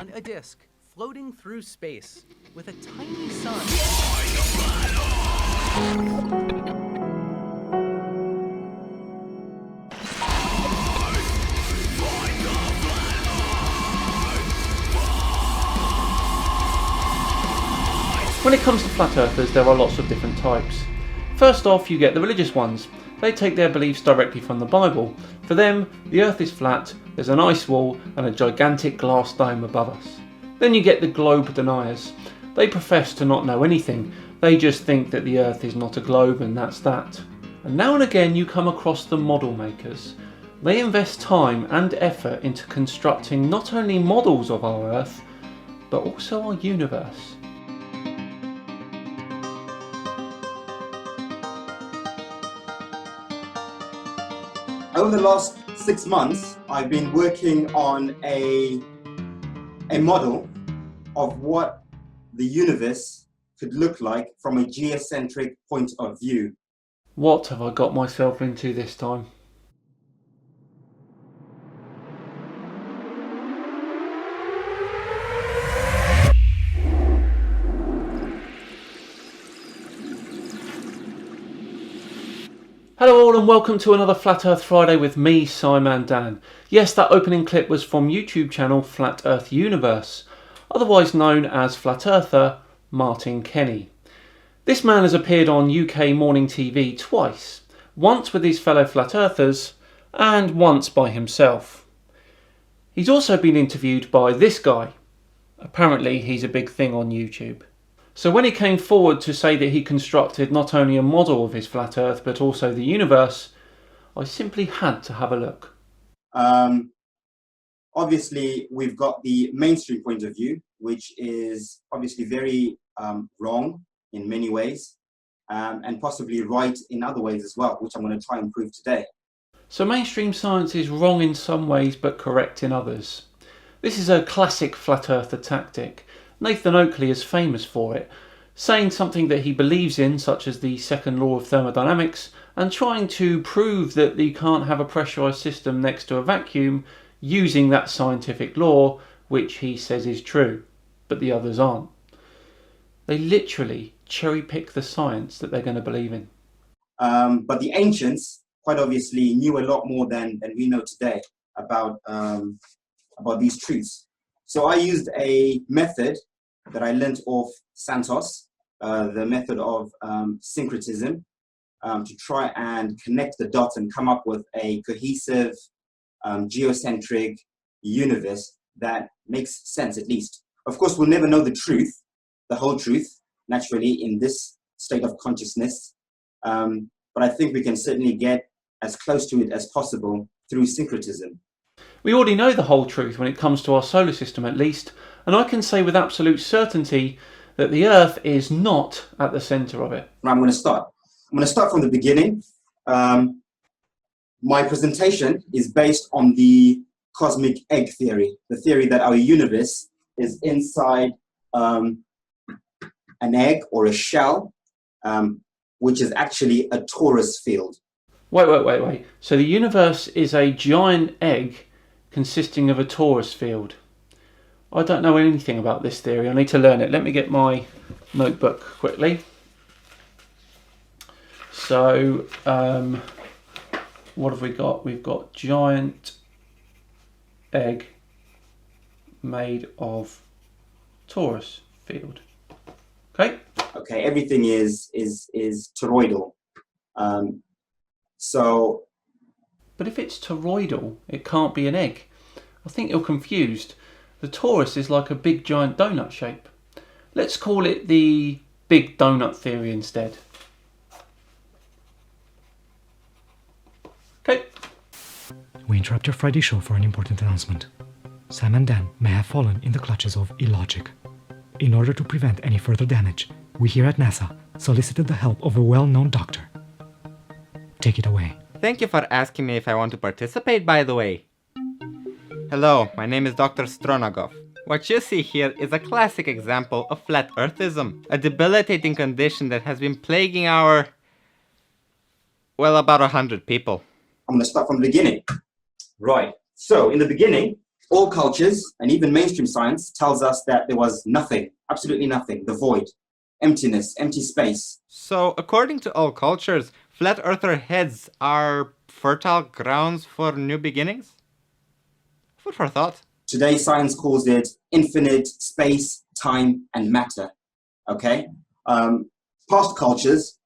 on a disk floating through space with a tiny sun. When it comes to flat earthers, there are lots of different types. First off, you get the religious ones. They take their beliefs directly from the Bible. For them, the earth is flat, there's an ice wall and a gigantic glass dome above us. Then you get the globe deniers. They profess to not know anything. They just think that the earth is not a globe and that's that. And now and again you come across the model makers. They invest time and effort into constructing not only models of our earth, but also our universe. Over the last 6 months, I've been working on a model of what the universe could look like from a geocentric point of view. What have I got myself into this time? Hello all and welcome to another Flat Earth Friday with me, Scimandan. Yes, that opening clip was from YouTube channel Flat Earth Universe, otherwise known as Flat Earther Martin Kenny. This man has appeared on UK morning TV twice, once with his fellow Flat Earthers and once by himself. He's also been interviewed by this guy. Apparently he's a big thing on YouTube. So when he came forward to say that he constructed not only a model of his flat earth but also the universe, I simply had to have a look. Obviously, we've got the mainstream point of view, which is obviously very wrong in many ways, and possibly right in other ways as well, which I'm going to try and prove today. So mainstream science is wrong in some ways but correct in others. This is a classic flat earther tactic. Nathan Oakley is famous for it, saying something that he believes in, such as the second law of thermodynamics, and trying to prove that you can't have a pressurised system next to a vacuum using that scientific law, which he says is true, but the others aren't. They literally cherry pick the science that they're going to believe in. But the ancients, quite obviously, knew a lot more than we know today about these truths. So I used a method that I learnt off Santos, the method of syncretism, to try and connect the dots and come up with a cohesive, geocentric universe that makes sense, at least. Of course, we'll never know the truth, the whole truth, naturally, in this state of consciousness. But I think we can certainly get as close to it as possible through syncretism. We already know the whole truth when it comes to our solar system at least, and I can say with absolute certainty that the Earth is not at the centre of it. I'm going to start. I'm going to start from the beginning. My presentation is based on the cosmic egg theory, the theory that our universe is inside an egg or a shell, which is actually a torus field. Wait. So the universe is a giant egg consisting of a torus field. I don't know anything about this theory. I need to learn it. Let me get my notebook quickly. So, what have we got? We've got giant egg made of torus field. Okay. Okay. Everything is toroidal. So. But if it's toroidal, it can't be an egg. I think you're confused. The torus is like a big giant donut shape. Let's call it the big donut theory instead. Okay. We interrupt your Friday show for an important announcement. Scimandan may have fallen in the clutches of illogic. In order to prevent any further damage, we here at NASA solicited the help of a well-known doctor. Take it away. Thank you for asking me if I want to participate, by the way. Hello, my name is Dr. Stronogov. What you see here is a classic example of flat earthism, a debilitating condition that has been plaguing about 100 people. I'm going to start from the beginning. Right. So in the beginning, All cultures, and even mainstream science, tells us that there was nothing, absolutely nothing, the void, emptiness, empty space. So, according to all cultures, flat earther heads are fertile grounds for new beginnings? Food for thought. Today, science calls it infinite space, time, and matter. Okay? Past cultures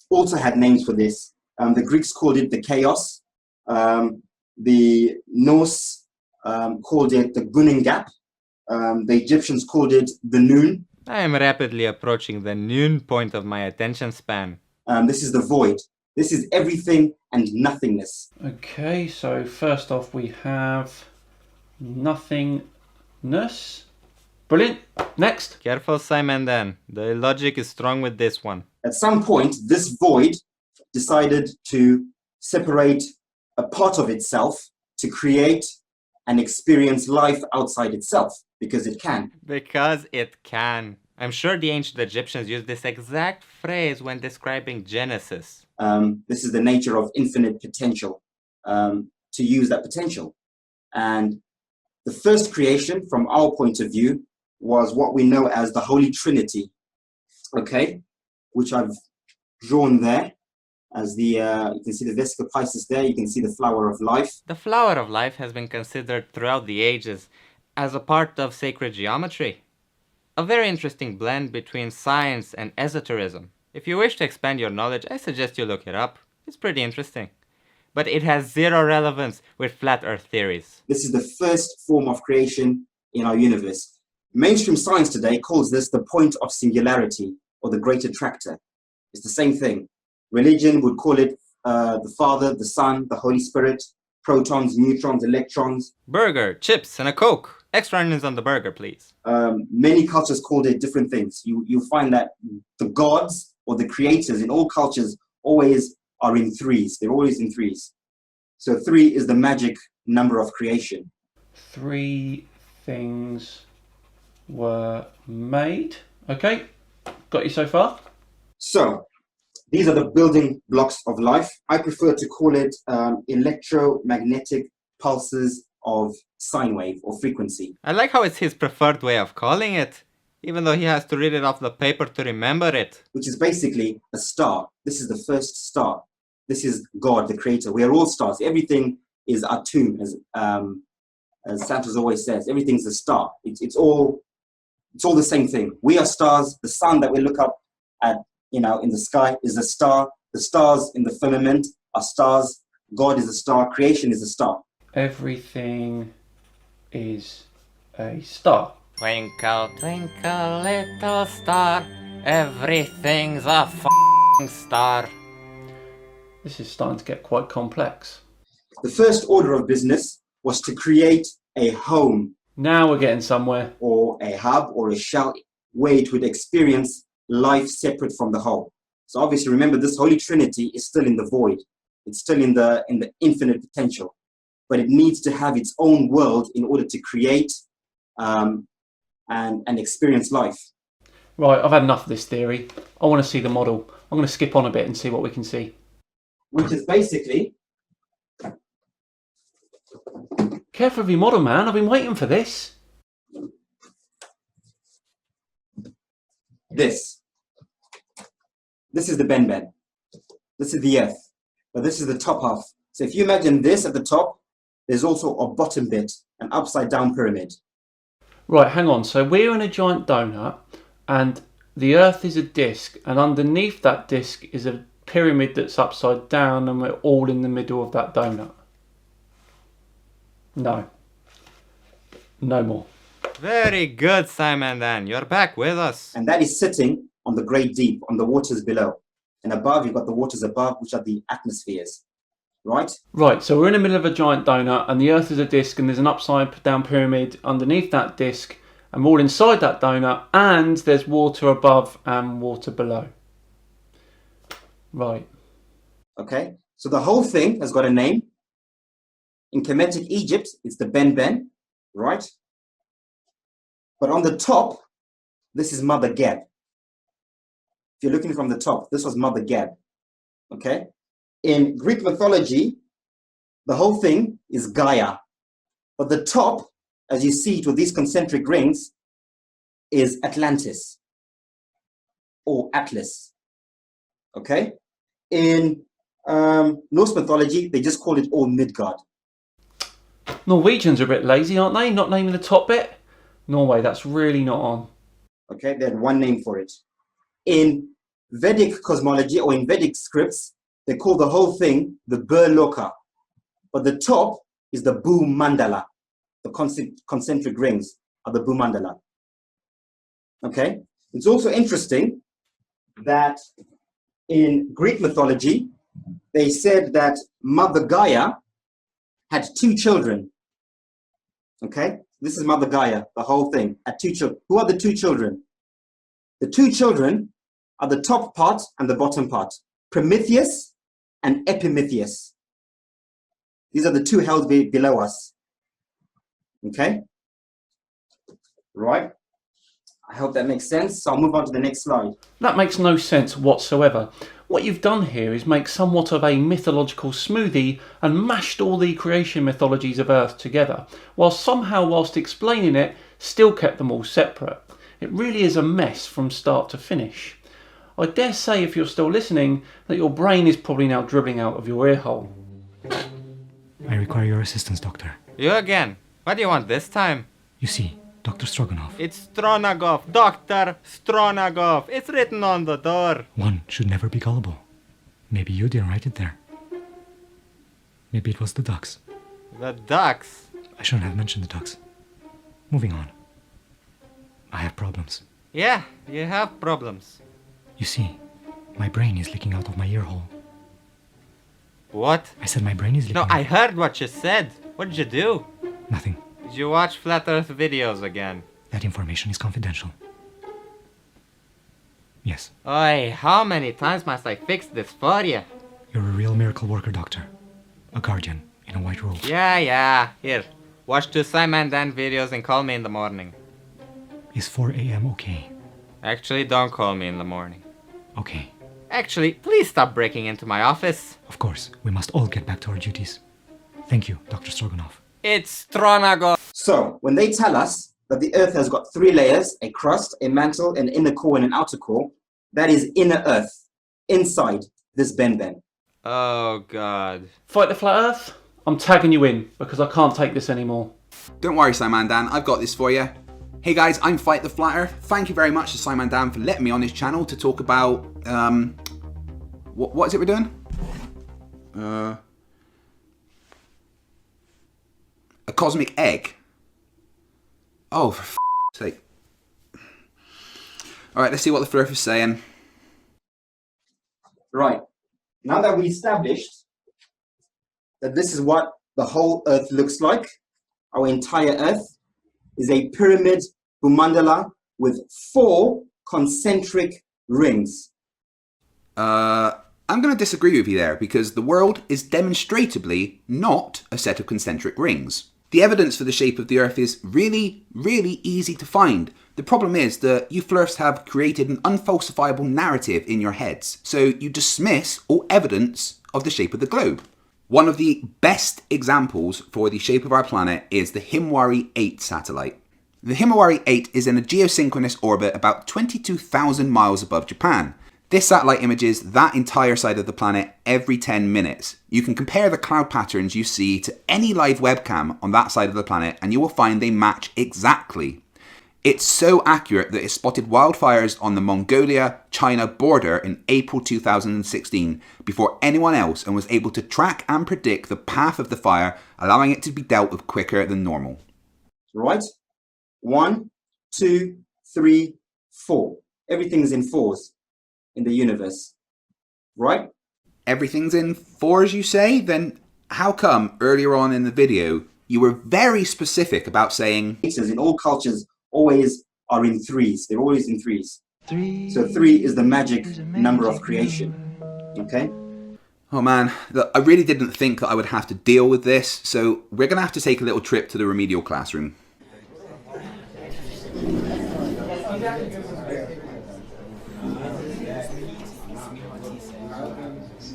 also had names for this. The Greeks called it the chaos. The Norse called it the Gunning Gap. The Egyptians called it the noon. I am rapidly approaching the noon point of my attention span. This is the void. This is everything and nothingness. Okay, so first off we have nothingness. Brilliant. Next. Careful, Scimandan. The logic is strong with this one. At some point, this void decided to separate a part of itself to create and experience life outside itself, because it can. Because it can. I'm sure the ancient Egyptians used this exact phrase when describing Genesis. This is the nature of infinite potential, to use that potential. And the first creation, from our point of view, was what we know as the Holy Trinity, okay, which I've drawn there as the, you can see the Vesica Piscis there, you can see the flower of life. The flower of life has been considered throughout the ages as a part of sacred geometry. A very interesting blend between science and esotericism. If you wish to expand your knowledge, I suggest you look it up. It's pretty interesting. But it has zero relevance with flat earth theories. This is the first form of creation in our universe. Mainstream science today calls this the point of singularity, or the great attractor. It's the same thing. Religion would call it the Father, the Son, the Holy Spirit, protons, neutrons, electrons. Burger, chips, and a Coke. Extra onions on the burger, please. Many cultures called it different things. You'll find that the gods or the creators in all cultures always are in threes. They're always in threes. So 3 is the magic number of creation. 3 things were made. Okay, got you so far? So these are the building blocks of life. I prefer to call it electromagnetic pulses of sine wave or frequency. I like how it's his preferred way of calling it, even though he has to read it off the paper to remember it. Which is basically a star. This is the first star. This is God, the creator. We are all stars. Everything is atum, as Santos always says. Everything's a star. It's all the same thing. We are stars. The sun that we look up at, in the sky is a star. The stars in the firmament are stars. God is a star. Creation is a star. Everything is a star. Twinkle, twinkle, little star, everything's a f***ing star. This is starting to get quite complex. The first order of business was to create a home. Now we're getting somewhere. Or a hub or a shell where it would experience life separate from the whole. So obviously, remember, this Holy Trinity is still in the void. It's still in the infinite potential. But it needs to have its own world in order to create and experience life. Right, I've had enough of this theory. I want to see the model. I'm going to skip on a bit and see what we can see. Which is basically... Careful of your model, man. I've been waiting for this. This is the Ben. This is the earth. But this is the top half. So if you imagine this at the top, there's also a bottom bit, an upside down pyramid. Right, hang on. So we're in a giant donut and the earth is a disc, and underneath that disc is a pyramid that's upside down, and we're all in the middle of that donut. No. No more. Very good, Scimandan. You're back with us. And that is sitting on the great deep, on the waters below. And above, you've got the waters above, which are the atmospheres. Right? Right, so we're in the middle of a giant donut, and the earth is a disc, and there's an upside down pyramid underneath that disc, and we're all inside that donut, and there's water above and water below. Right. Okay, so the whole thing has got a name. In Kemetic Egypt, it's the Ben, right? But on the top, this is Mother Geb. If you're looking from the top, this was Mother Geb. Okay? In Greek mythology, the whole thing is Gaia. But the top as you see it with these concentric rings, is Atlantis or Atlas. Okay? In Norse mythology, they just call it all Midgard. Norwegians are a bit lazy, aren't they? Not naming the top bit? Norway, that's really not on. Okay, they had one name for it. In Vedic cosmology or in Vedic scripts, they call the whole thing the Burloka. But the top is the Bhu Mandala. The concentric rings are the Bhu Mandala. Okay? It's also interesting that in Greek mythology, they said that Mother Gaia had 2 children. Okay? This is Mother Gaia, the whole thing, had 2 children. Who are the 2 children? The 2 children are the top part and the bottom part. Prometheus and Epimetheus. These are the 2 held below us. Okay? Right. I hope that makes sense. So I'll move on to the next slide. That makes no sense whatsoever. What you've done here is make somewhat of a mythological smoothie and mashed all the creation mythologies of Earth together, whilst explaining it, still kept them all separate. It really is a mess from start to finish. I dare say, if you're still listening, that your brain is probably now dribbling out of your ear hole. I require your assistance, Doctor. You again? What do you want this time? You see, Dr. Stroganov. It's Stronagov, Dr. Stronagov. It's written on the door. One should never be gullible. Maybe you didn't write it there. Maybe it was the ducks. The ducks? I shouldn't have mentioned the ducks. Moving on. I have problems. Yeah, you have problems. You see, my brain is leaking out of my ear hole. What? I said my brain is leaking No, out. I heard what you said. What did you do? Nothing. Did you watch Flat Earth videos again? That information is confidential. Yes, Oi, how many times must I fix this for you? you're a real miracle worker, Doctor. A guardian in a white robe. Yeah. Here, watch 2 Scimandan videos and call me in the morning. Is 4 a.m. okay? Actually, don't call me in the morning. Okay. Actually, please stop breaking into my office. Of course, we must all get back to our duties. Thank you, Dr. Stroganov. It's Stronagov. So when they tell us that the Earth has got 3 layers, a crust, a mantle, an inner core, and an outer core, that is inner Earth, inside this Ben. Oh, God. Fight the Flat Earth? I'm tagging you in, because I can't take this anymore. Don't worry, Scimandan, I've got this for you. Hey guys, I'm Fight the Flat Earth. Thank you very much to Scimandan for letting me on his channel to talk about, what is it we're doing? A cosmic egg. Oh, for f***'s sake. Alright, let's see what the Flerfs is saying. Right. Now that we established that this is what the whole Earth looks like, our entire Earth is a pyramid Bhumandala with 4 concentric rings. I'm going to disagree with you there because the world is demonstrably not a set of concentric rings. The evidence for the shape of the Earth is really, really easy to find. The problem is that you Flerfs have created an unfalsifiable narrative in your heads, so you dismiss all evidence of the shape of the globe. One of the best examples for the shape of our planet is the Himawari 8 satellite. The Himawari 8 is in a geosynchronous orbit about 22,000 miles above Japan. This satellite images that entire side of the planet every 10 minutes. You can compare the cloud patterns you see to any live webcam on that side of the planet and you will find they match exactly. It's so accurate that it spotted wildfires on the Mongolia-China border in April 2016 before anyone else and was able to track and predict the path of the fire, allowing it to be dealt with quicker than normal. Right? 1, 2, 3, 4. Everything's in 4s in the universe. Right? Everything's in 4s, you say? Then how come earlier on in the video you were very specific about saying In all cultures always are in 3s. They're always in 3s. So 3 is the magic number of creation. Okay? oh man, look, I really didn't think that I would have to deal with this, so we're going to have to take a little trip to the remedial classroom.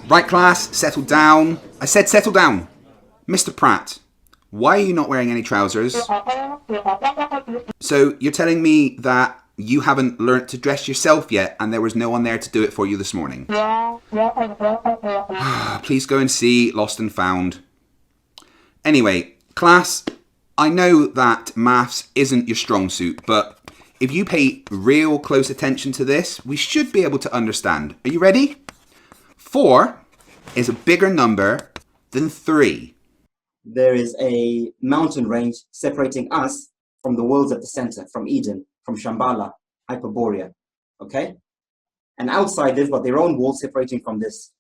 Right class, settle down. I said settle down. Mr. Pratt, Why are you not wearing any trousers? So you're telling me that you haven't learnt to dress yourself yet and there was no one there to do it for you this morning? Please go and see Lost and Found. Anyway, class, I know that maths isn't your strong suit, but if you pay real close attention to this, we should be able to understand. Are you ready? 4 is a bigger number than 3. There is a mountain range separating us from the worlds at the center, from Eden, from Shambhala, Hyperborea, okay? And outside, they've got their own wall separating from this.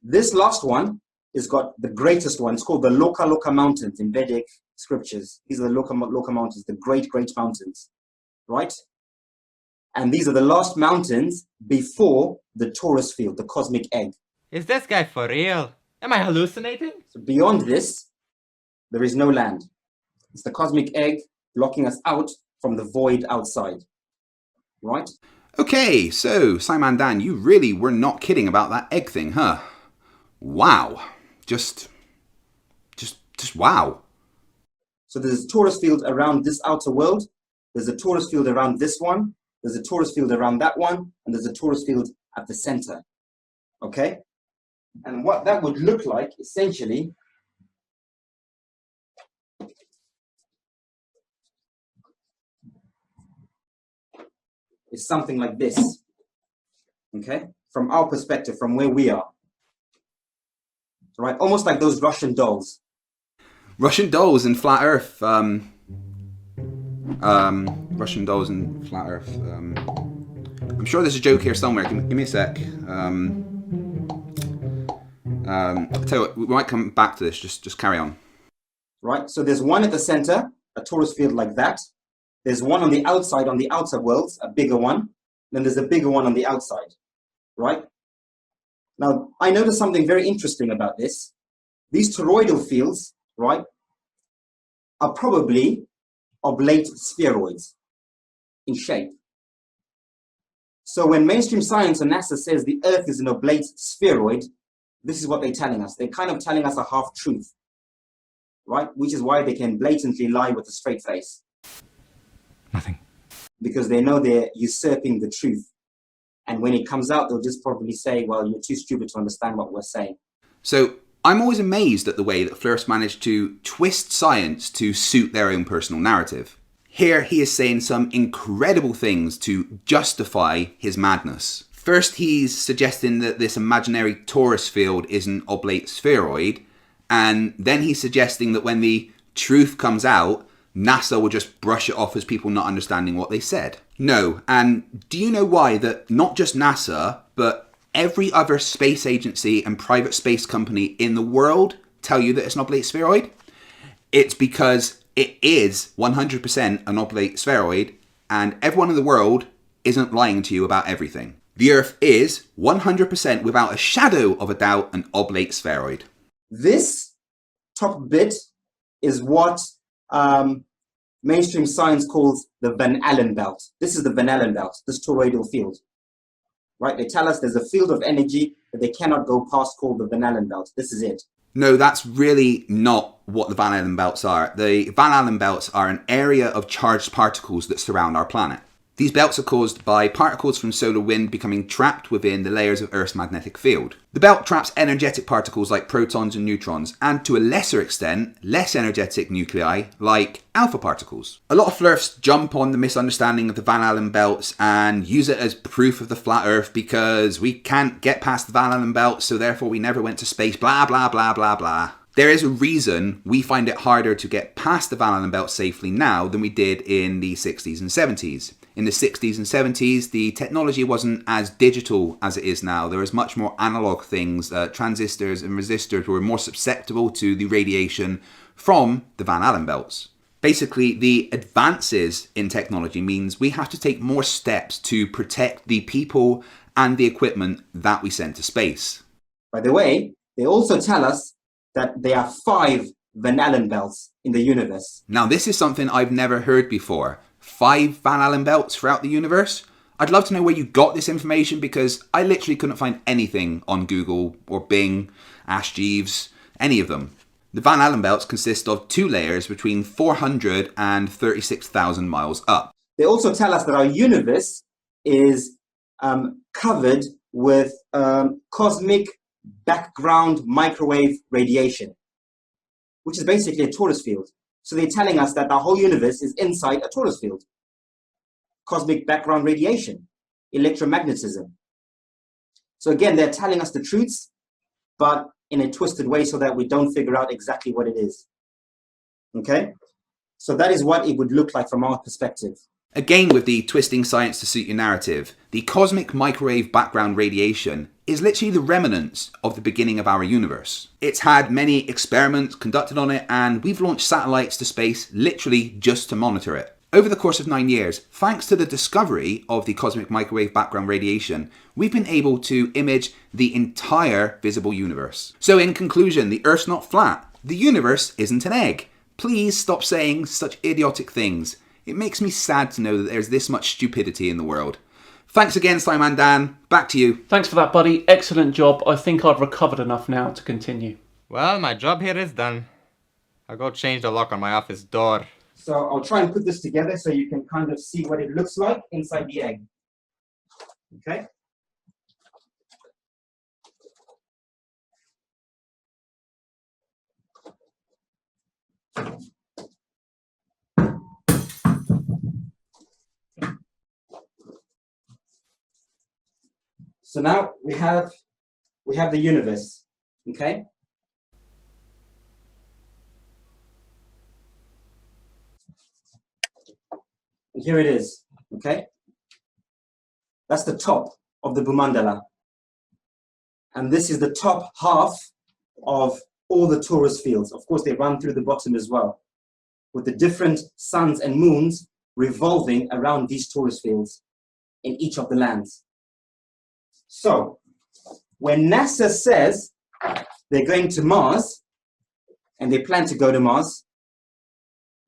This last one has got the greatest one. It's called the Loka Mountains in Vedic scriptures. These are the Loka Mountains, the great mountains, right? And these are the last mountains before the torus field, the cosmic egg. Is this guy for real? Am I hallucinating? So beyond this, there is no land. It's the cosmic egg blocking us out from the void outside, right? Okay, so Scimandan, you really were not kidding about that egg thing, huh? Wow. Just wow. So there's a torus field around this outer world. There's a torus field around this one. There's a torus field around that one. And there's a torus field at the center, okay? And what that would look like, essentially, is something like this, okay? From our perspective, from where we are, right? Almost like those Russian dolls. Russian dolls and flat Earth. Russian dolls and flat Earth. I'm sure there's a joke here somewhere. Give me a sec. I'll tell you what, we might come back to this. Just carry on. Right. So there's one at the center, a torus field like that. There's one on the outside, on the outer worlds, a bigger one. Then there's a bigger one on the outside. Right. Now, I noticed something very interesting about this. These toroidal fields, right, are probably oblate spheroids in shape. So when mainstream science and NASA says the Earth is an oblate spheroid, this is what they're telling us. They're kind of telling us a half-truth, right? Which is why they can blatantly lie with a straight face. Nothing. Because they know they're usurping the truth. And when it comes out, they'll just probably say, well, you're too stupid to understand what we're saying. So I'm always amazed at the way that Flerfs managed to twist science to suit their own personal narrative. Here he is saying some incredible things to justify his madness. First, he's suggesting that this imaginary torus field is an oblate spheroid, and then he's suggesting that when the truth comes out, NASA will just brush it off as people not understanding what they said. No, and do you know why that not just NASA, but every other space agency and private space company in the world tell you that it's an oblate spheroid? It's because it is 100% an oblate spheroid, and everyone in the world isn't lying to you about everything. The Earth is 100% without a shadow of a doubt an oblate spheroid. This top bit is what mainstream science calls the Van Allen belt. This is the Van Allen belt, this toroidal field. Right? They tell us there's a field of energy that they cannot go past called the Van Allen belt. This is it. No, that's really not what the Van Allen belts are. The Van Allen belts are an area of charged particles that surround our planet. These belts are caused by particles from solar wind becoming trapped within the layers of Earth's magnetic field. The belt traps energetic particles like protons and neutrons, and to a lesser extent, less energetic nuclei like alpha particles. A lot of Flerfs jump on the misunderstanding of the Van Allen belts and use it as proof of the flat Earth because we can't get past the Van Allen belt, so therefore we never went to space, blah blah blah blah blah. There is a reason we find it harder to get past the Van Allen belt safely now than we did in the 60s and 70s. In the 60s and 70s, the technology wasn't as digital as it is now. There was much more analog things. Transistors and resistors were more susceptible to the radiation from the Van Allen belts. Basically, the advances in technology means we have to take more steps to protect the people and the equipment that we send to space. By the way, they also tell us that there are 5 Van Allen belts in the universe. Now, this is something I've never heard before. 5 Van Allen belts throughout the universe? I'd love to know where you got this information because I literally couldn't find anything on Google or Bing, Ask Jeeves, any of them. The Van Allen belts consist of 2 layers between 400 and 36,000 miles up. They also tell us that our universe is covered with cosmic background microwave radiation, which is basically a torus field. So they're telling us that the whole universe is inside a torus field. Cosmic background radiation, electromagnetism. So again, they're telling us the truths, but in a twisted way so that we don't figure out exactly what it is. Okay? So that is what it would look like from our perspective. Again, with the twisting science to suit your narrative, the cosmic microwave background radiation is literally the remnants of the beginning of our universe. It's had many experiments conducted on it, and we've launched satellites to space literally just to monitor it. Over the course of 9 years, thanks to the discovery of the cosmic microwave background radiation, we've been able to image the entire visible universe. So in conclusion, the Earth's not flat. The universe isn't an egg. Please stop saying such idiotic things. It makes me sad to know that there's this much stupidity in the world. Thanks again, Scimandan. Back to you. Thanks for that, buddy. Excellent job. I think I've recovered enough now to continue. Well, my job here is done. I'll go change the lock on my office door. So I'll try and put this together so you can kind of see what it looks like inside the egg. Okay? So now we have the universe, okay? And here it is, okay? That's the top of the mandala. And this is the top half of all the torus fields. Of course, they run through the bottom as well, with the different suns and moons revolving around these torus fields in each of the lands. So, when NASA says they're going to Mars, and they plan to go to Mars,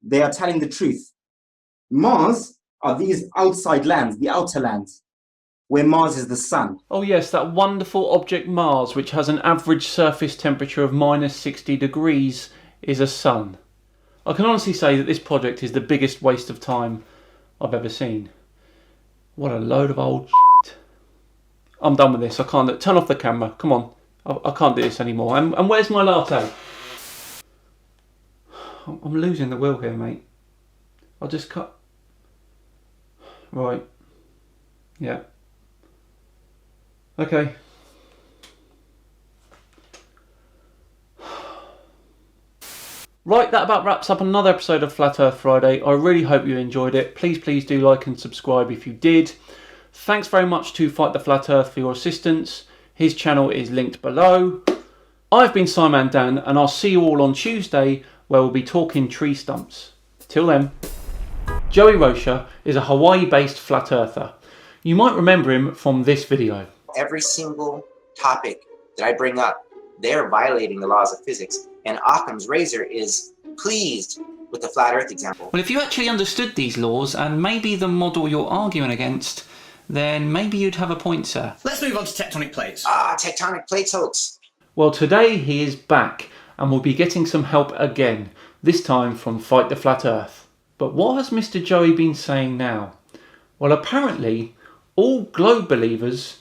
they are telling the truth. Mars are these outside lands, the outer lands, where Mars is the sun. Oh yes, that wonderful object Mars, which has an average surface temperature of minus 60 degrees, is a sun. I can honestly say that this project is the biggest waste of time I've ever seen. What a load of old shit. I'm done with this. I can't. Turn off the camera. Come on. I can't do this anymore. And where's my latte? I'm losing the will here, mate. I'll just cut. Right. Yeah. Okay. Right, that about wraps up another episode of Flat Earth Friday. I really hope you enjoyed it. Please do like and subscribe if you did. Thanks very much to Fight the Flat Earth for your assistance. His channel is linked below. I've been Scimandan, and I'll see you all on Tuesday, where we'll be talking tree stumps. Till then. Joey Rocha is a Hawaii-based flat earther. You might remember him from this video. Every single topic that I bring up, they're violating the laws of physics. And Occam's razor is pleased with the flat earth example. Well, if you actually understood these laws and maybe the model you're arguing against, then maybe you'd have a point, sir. Let's move on to tectonic plates. Tectonic plates hoax. Well, today he is back and will be getting some help again, this time from Fight the Flat Earth. But what has Mr. Joey been saying now? Well, apparently all globe believers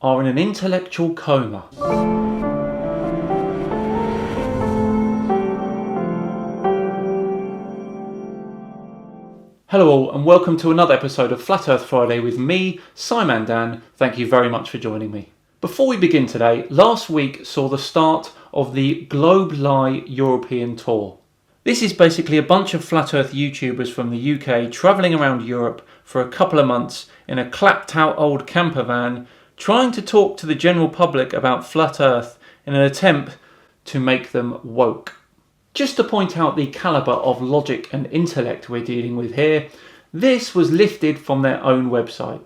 are in an intellectual coma. Hello all, and welcome to another episode of Flat Earth Friday with me, Scimandan. Thank you very much for joining me. Before we begin today, last week saw the start of the Globe Lie European Tour. This is basically a bunch of Flat Earth YouTubers from the UK travelling around Europe for a couple of months in a clapped out old camper van, trying to talk to the general public about Flat Earth in an attempt to make them woke. Just to point out the calibre of logic and intellect we're dealing with here, this was lifted from their own website.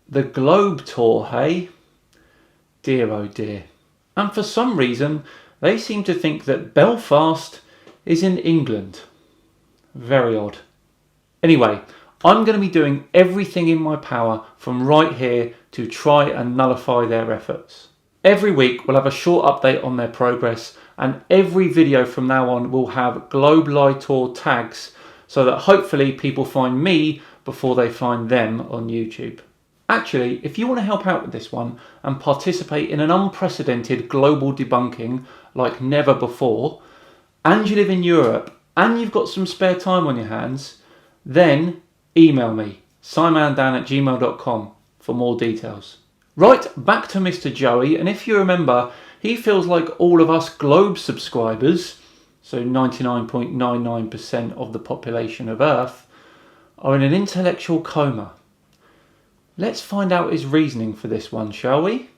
The Globe Tour, hey? Dear oh dear. And for some reason, they seem to think that Belfast is in England. Very odd. Anyway, I'm going to be doing everything in my power from right here to try and nullify their efforts. Every week we'll have a short update on their progress, and every video from now on will have Globe Lightor tags so that hopefully people find me before they find them on YouTube. Actually, if you want to help out with this one and participate in an unprecedented global debunking like never before, and you live in Europe and you've got some spare time on your hands, then email me, scimandan@gmail.com, for more details. Right, back to Mr. Joey, and if you remember, he feels like all of us Globe subscribers, so 99.99% of the population of Earth, are in an intellectual coma. Let's find out his reasoning for this one, shall we?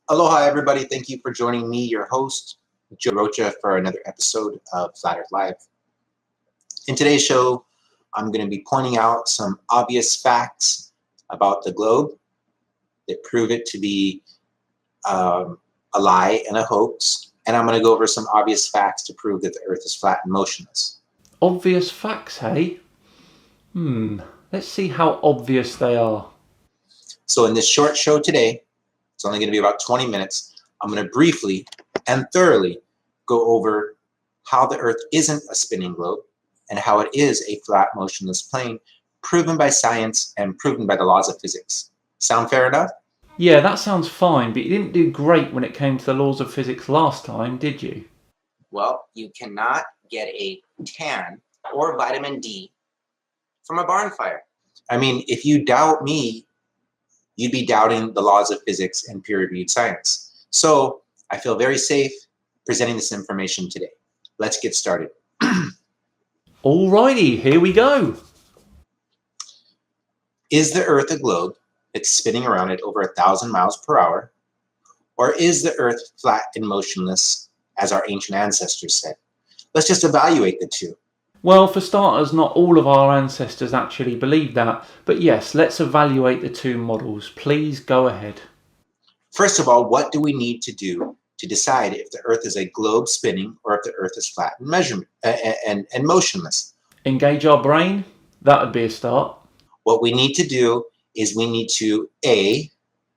Aloha, everybody. Thank you for joining me, your host, Joe Rocha, for another episode of Flat Earth Live. In today's show, I'm going to be pointing out some obvious facts about the globe that prove it to be a lie and a hoax. And I'm going to go over some obvious facts to prove that the Earth is flat and motionless. Obvious facts, hey? Let's see how obvious they are. So in this short show today, it's only going to be about 20 minutes, I'm going to briefly and thoroughly go over how the Earth isn't a spinning globe and how it is a flat, motionless plane, proven by science and proven by the laws of physics. Sound fair enough? Yeah, that sounds fine, but you didn't do great when it came to the laws of physics last time, did you? Well, you cannot get a tan or vitamin D from a barn fire. I mean, if you doubt me, you'd be doubting the laws of physics and peer-reviewed science. So I feel very safe presenting this information today. Let's get started. Alrighty, here we go. Is the Earth a globe that's spinning around at over 1,000 miles per hour? Or is the Earth flat and motionless, as our ancient ancestors said? Let's just evaluate the two. Well, for starters, not all of our ancestors actually believed that, but yes, let's evaluate the two models. Please go ahead. First of all, what do we need to do to decide if the Earth is a globe spinning or if the Earth is flat and motionless? Engage our brain? That would be a start. What we need to do is we need to A,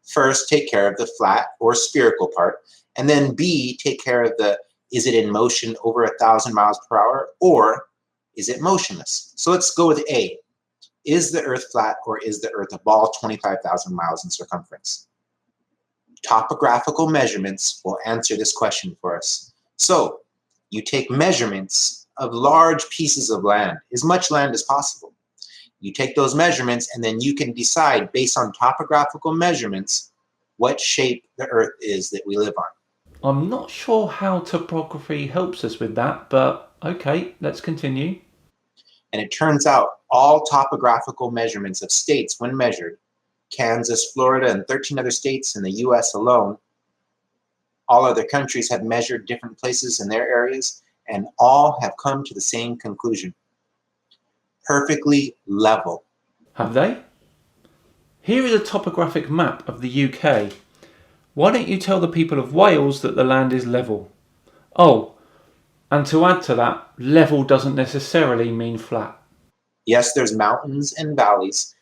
first take care of the flat or spherical part, and then B, take care of the, is it in motion over 1,000 miles per hour, or is it motionless? So let's go with A. Is the Earth flat, or is the Earth a ball 25,000 miles in circumference? Topographical measurements will answer this question for us. So you take measurements of large pieces of land, as much land as possible. You take those measurements, and then you can decide based on topographical measurements what shape the Earth is that we live on. I'm not sure how topography helps us with that, but okay, let's continue. And it turns out all topographical measurements of states, when measured, Kansas, Florida, and 13 other states in the US alone, all other countries have measured different places in their areas, and all have come to the same conclusion. Perfectly level. Have they? Here is a topographic map of the UK. Why don't you tell the people of Wales that the land is level? Oh, and to add to that, level doesn't necessarily mean flat. Yes, there's mountains and valleys.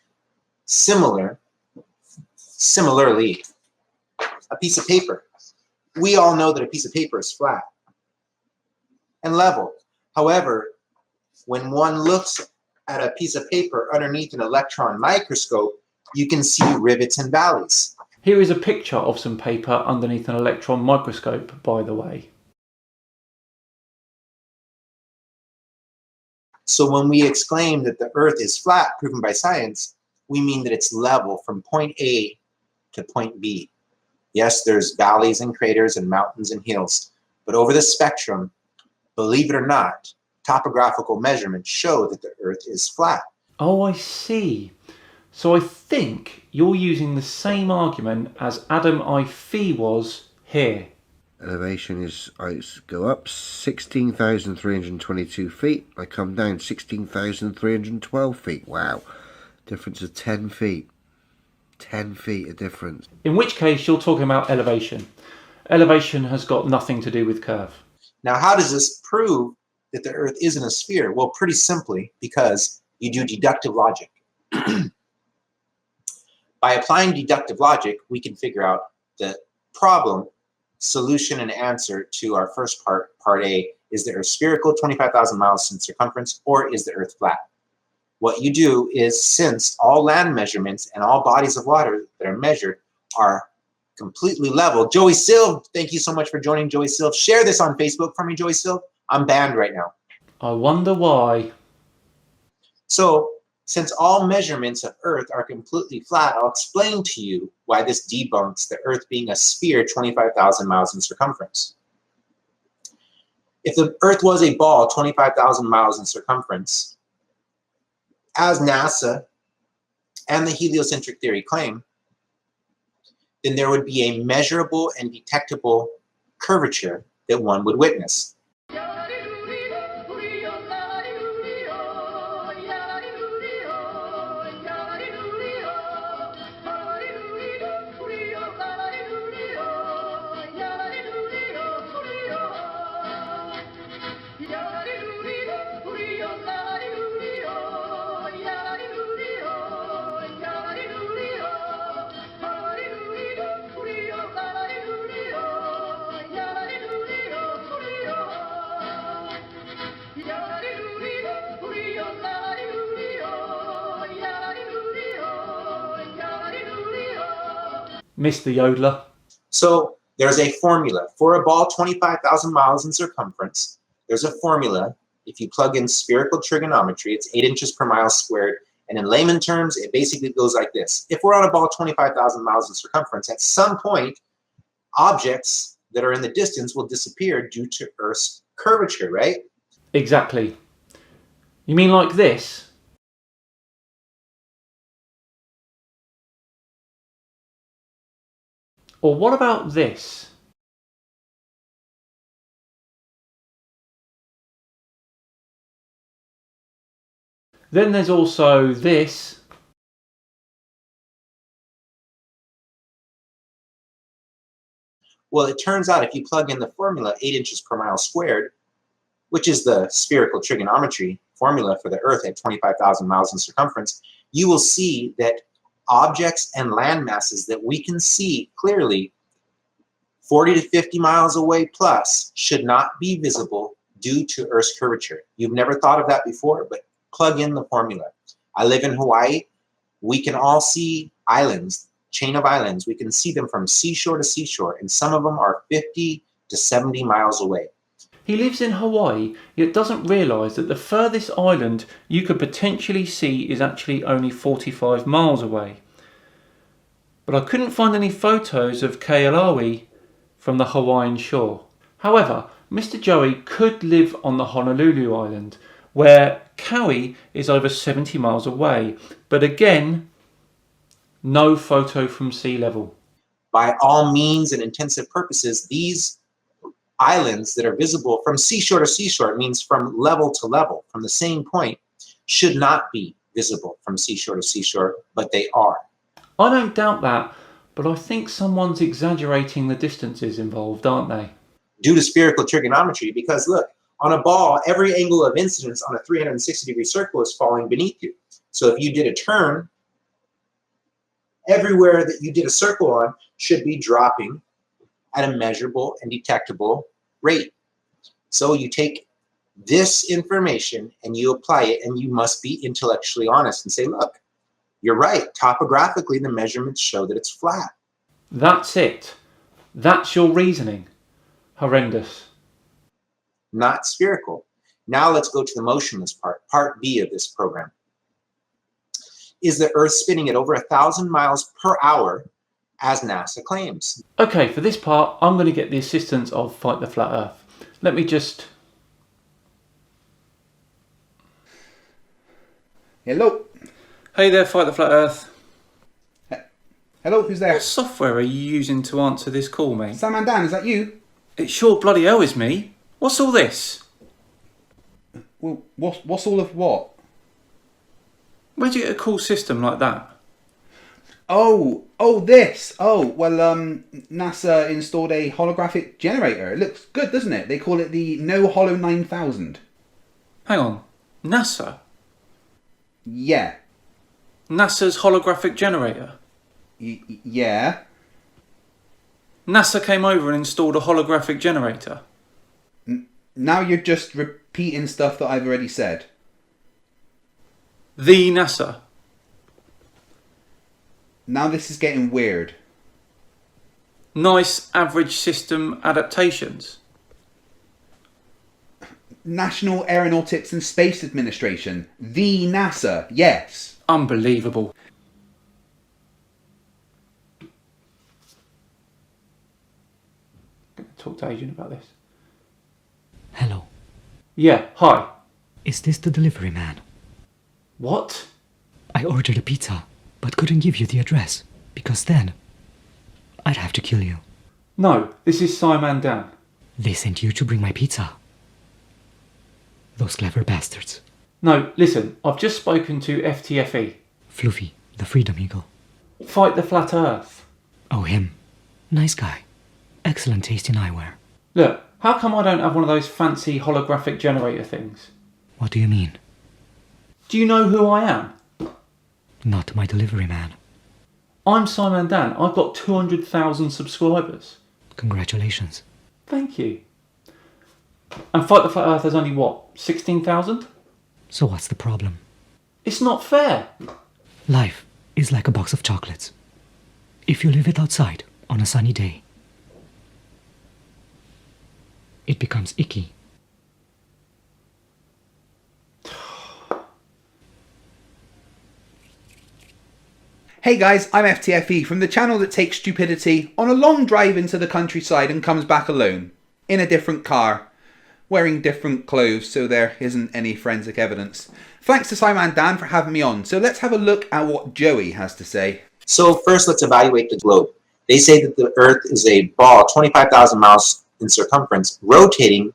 Similarly, a piece of paper. We all know that a piece of paper is flat and level. However, when one looks at a piece of paper underneath an electron microscope, you can see rivets and valleys. Here is a picture of some paper underneath an electron microscope, by the way. So when we exclaim that the Earth is flat, proven by science, we mean that it's level from point A to point B. Yes, there's valleys and craters and mountains and hills, but over the spectrum, believe it or not, topographical measurements show that the Earth is flat. Oh, I see. So I think you're using the same argument as Adam FTFE was here. Elevation is, I go up 16,322 feet. I come down 16,312 feet. Wow. Difference of 10 feet. 10 feet of difference. In which case you're talking about elevation. Elevation has got nothing to do with curve. Now, how does this prove that the Earth isn't a sphere? Well, pretty simply, because you do deductive logic. By applying deductive logic, we can figure out the problem, solution, and answer to our first part, part A. Is the Earth spherical, 25,000 miles in circumference, or is the Earth flat? What you do is, since all land measurements and all bodies of water that are measured are completely level. Joey Silv, thank you so much for joining, Joey Silv. Share this on Facebook for me, Joey Silv. I'm banned right now. I wonder why. So, since all measurements of Earth are completely flat, I'll explain to you why this debunks the Earth being a sphere 25,000 miles in circumference. If the Earth was a ball 25,000 miles in circumference, as NASA and the heliocentric theory claim, then there would be a measurable and detectable curvature that one would witness. Mr. Yodeler. So there's a formula for a ball 25,000 miles in circumference. There's a formula. If you plug in spherical trigonometry, it's 8 inches per mile squared. And in layman terms, it basically goes like this. If we're on a ball 25,000 miles in circumference, at some point, objects that are in the distance will disappear due to Earth's curvature, right? Exactly. You mean like this? Or what about this? Then there's also this. Well, it turns out if you plug in the formula 8 inches per mile squared, which is the spherical trigonometry formula for the Earth at 25,000 miles in circumference, you will see that objects and land masses that we can see clearly 40 to 50 miles away plus should not be visible due to Earth's curvature. You've never thought of that before, but plug in the formula. I live in Hawaii. We can all see islands, chain of islands. We can see them from seashore to seashore, and some of them are 50 to 70 miles away. He lives in Hawaii, yet doesn't realise that the furthest island you could potentially see is actually only 45 miles away. But I couldn't find any photos of Kealawi from the Hawaiian shore. However, Mr. Joey could live on the Honolulu Island, where Kauai is over 70 miles away. But again, no photo from sea level. By all means and intensive purposes, these islands that are visible from seashore to seashore, it means from level to level, from the same point, should not be visible from seashore to seashore, but they are. I don't doubt that, but I think someone's exaggerating the distances involved, aren't they? Due to spherical trigonometry, because look, on a ball, every angle of incidence on a 360-degree circle is falling beneath you. So if you did a turn, everywhere that you did a circle on should be dropping at a measurable and detectable rate. So you take this information and you apply it, and you must be intellectually honest and say, look, you're right. Topographically, the measurements show that it's flat. That's it. That's your reasoning. Horrendous. Not spherical. Now let's go to the motionless part, part B of this program. Is the Earth spinning at over 1,000 miles per hour, as NASA claims? Okay, for this part, I'm going to get the assistance of Fight the Flat Earth. Let me just... Hello. Hey there, Fight the Flat Earth. Hello, who's there? What software are you using to answer this call, mate? Scimandan, is that you? It sure bloody hell is me. What's all this? Well, what's all of what? Where'd you get a cool system like that? Oh, this. Oh, well, NASA installed a holographic generator. It looks good, doesn't it? They call it the No Hollow 9000. Hang on, NASA? Yeah. NASA's holographic generator. Yeah. NASA came over and installed a holographic generator. Now you're just repeating stuff that I've already said. The NASA. Now this is getting weird. Nice average system adaptations. National Aeronautics and Space Administration. The NASA. Yes. Unbelievable. I'm going to talk to Adrian about this. Hello. Yeah, hi. Is this the delivery man? What? I ordered a pizza, but couldn't give you the address, because then I'd have to kill you. No, this is Scimandan. They sent you to bring my pizza. Those clever bastards. No, listen, I've just spoken to FTFE. Fluffy, the Freedom Eagle. Fight the Flat Earth. Oh, him. Nice guy. Excellent taste in eyewear. Look, how come I don't have one of those fancy holographic generator things? What do you mean? Do you know who I am? Not my delivery man. I'm Scimandan. I've got 200,000 subscribers. Congratulations. Thank you. And Fight the Flat Earth has only what, 16,000? So what's the problem? It's not fair. Life is like a box of chocolates. If you leave it outside on a sunny day, it becomes icky. Hey guys, I'm FTFE from the channel that takes stupidity on a long drive into the countryside and comes back alone, in a different car, wearing different clothes so there isn't any forensic evidence. Thanks to Scimandan for having me on, so let's have a look at what Joey has to say. So first, let's evaluate the globe. They say that the Earth is a ball 25,000 miles in circumference, rotating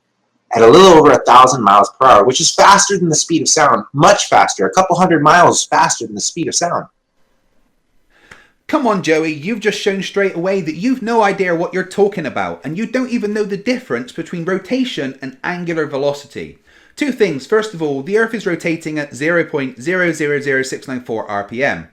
at a little over 1,000 miles per hour, which is faster than the speed of sound, much faster, a couple hundred miles faster than the speed of sound. Come on, Joey, you've just shown straight away that you've no idea what you're talking about, and you don't even know the difference between rotation and angular velocity. Two things. First of all, the Earth is rotating at 0.000694 RPM.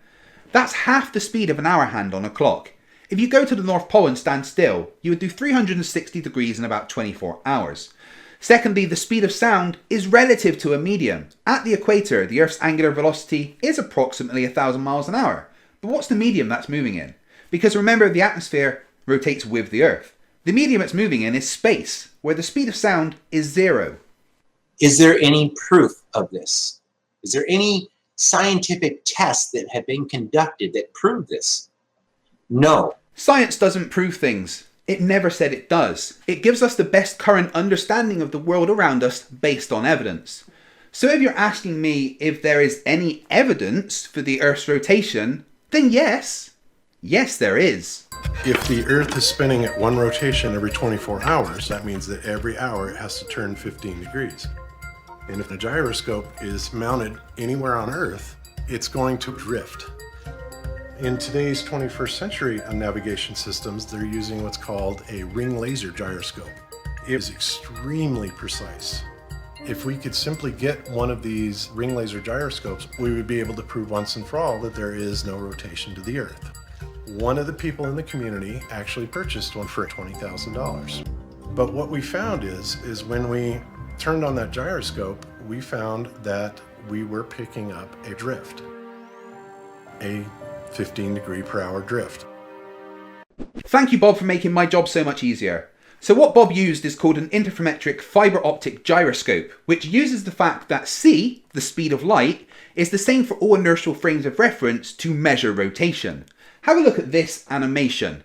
That's half the speed of an hour hand on a clock. If you go to the North Pole and stand still, you would do 360 degrees in about 24 hours. Secondly, the speed of sound is relative to a medium. At the equator, the Earth's angular velocity is approximately 1,000 miles an hour. But what's the medium that's moving in? Because remember, the atmosphere rotates with the Earth. The medium it's moving in is space, where the speed of sound is 0. Is there any proof of this? Is there any scientific tests that have been conducted that prove this? No. Science doesn't prove things. It never said it does. It gives us the best current understanding of the world around us based on evidence. So if you're asking me if there is any evidence for the Earth's rotation, then yes. Yes, there is. If the Earth is spinning at one rotation every 24 hours, that means that every hour it has to turn 15 degrees. And if the gyroscope is mounted anywhere on Earth, it's going to drift. In today's 21st century navigation systems, they're using what's called a ring laser gyroscope. It is extremely precise. If we could simply get one of these ring laser gyroscopes, we would be able to prove once and for all that there is no rotation to the Earth. One of the people in the community actually purchased one for $20,000. But what we found is when we turned on that gyroscope, we found that we were picking up a drift, a 15 degree per hour drift. Thank you, Bob, for making my job so much easier. So what Bob used is called an interferometric fibre optic gyroscope, which uses the fact that c, the speed of light, is the same for all inertial frames of reference to measure rotation. Have a look at this animation.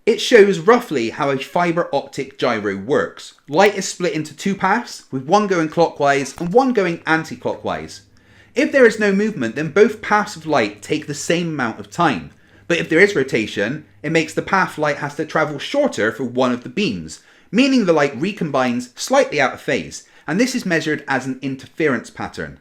It shows roughly how a fibre optic gyro works. Light is split into two paths, with one going clockwise and one going anti-clockwise. If there is no movement, then both paths of light take the same amount of time. But if there is rotation, it makes the path light has to travel shorter for one of the beams, meaning the light recombines slightly out of phase, and this is measured as an interference pattern.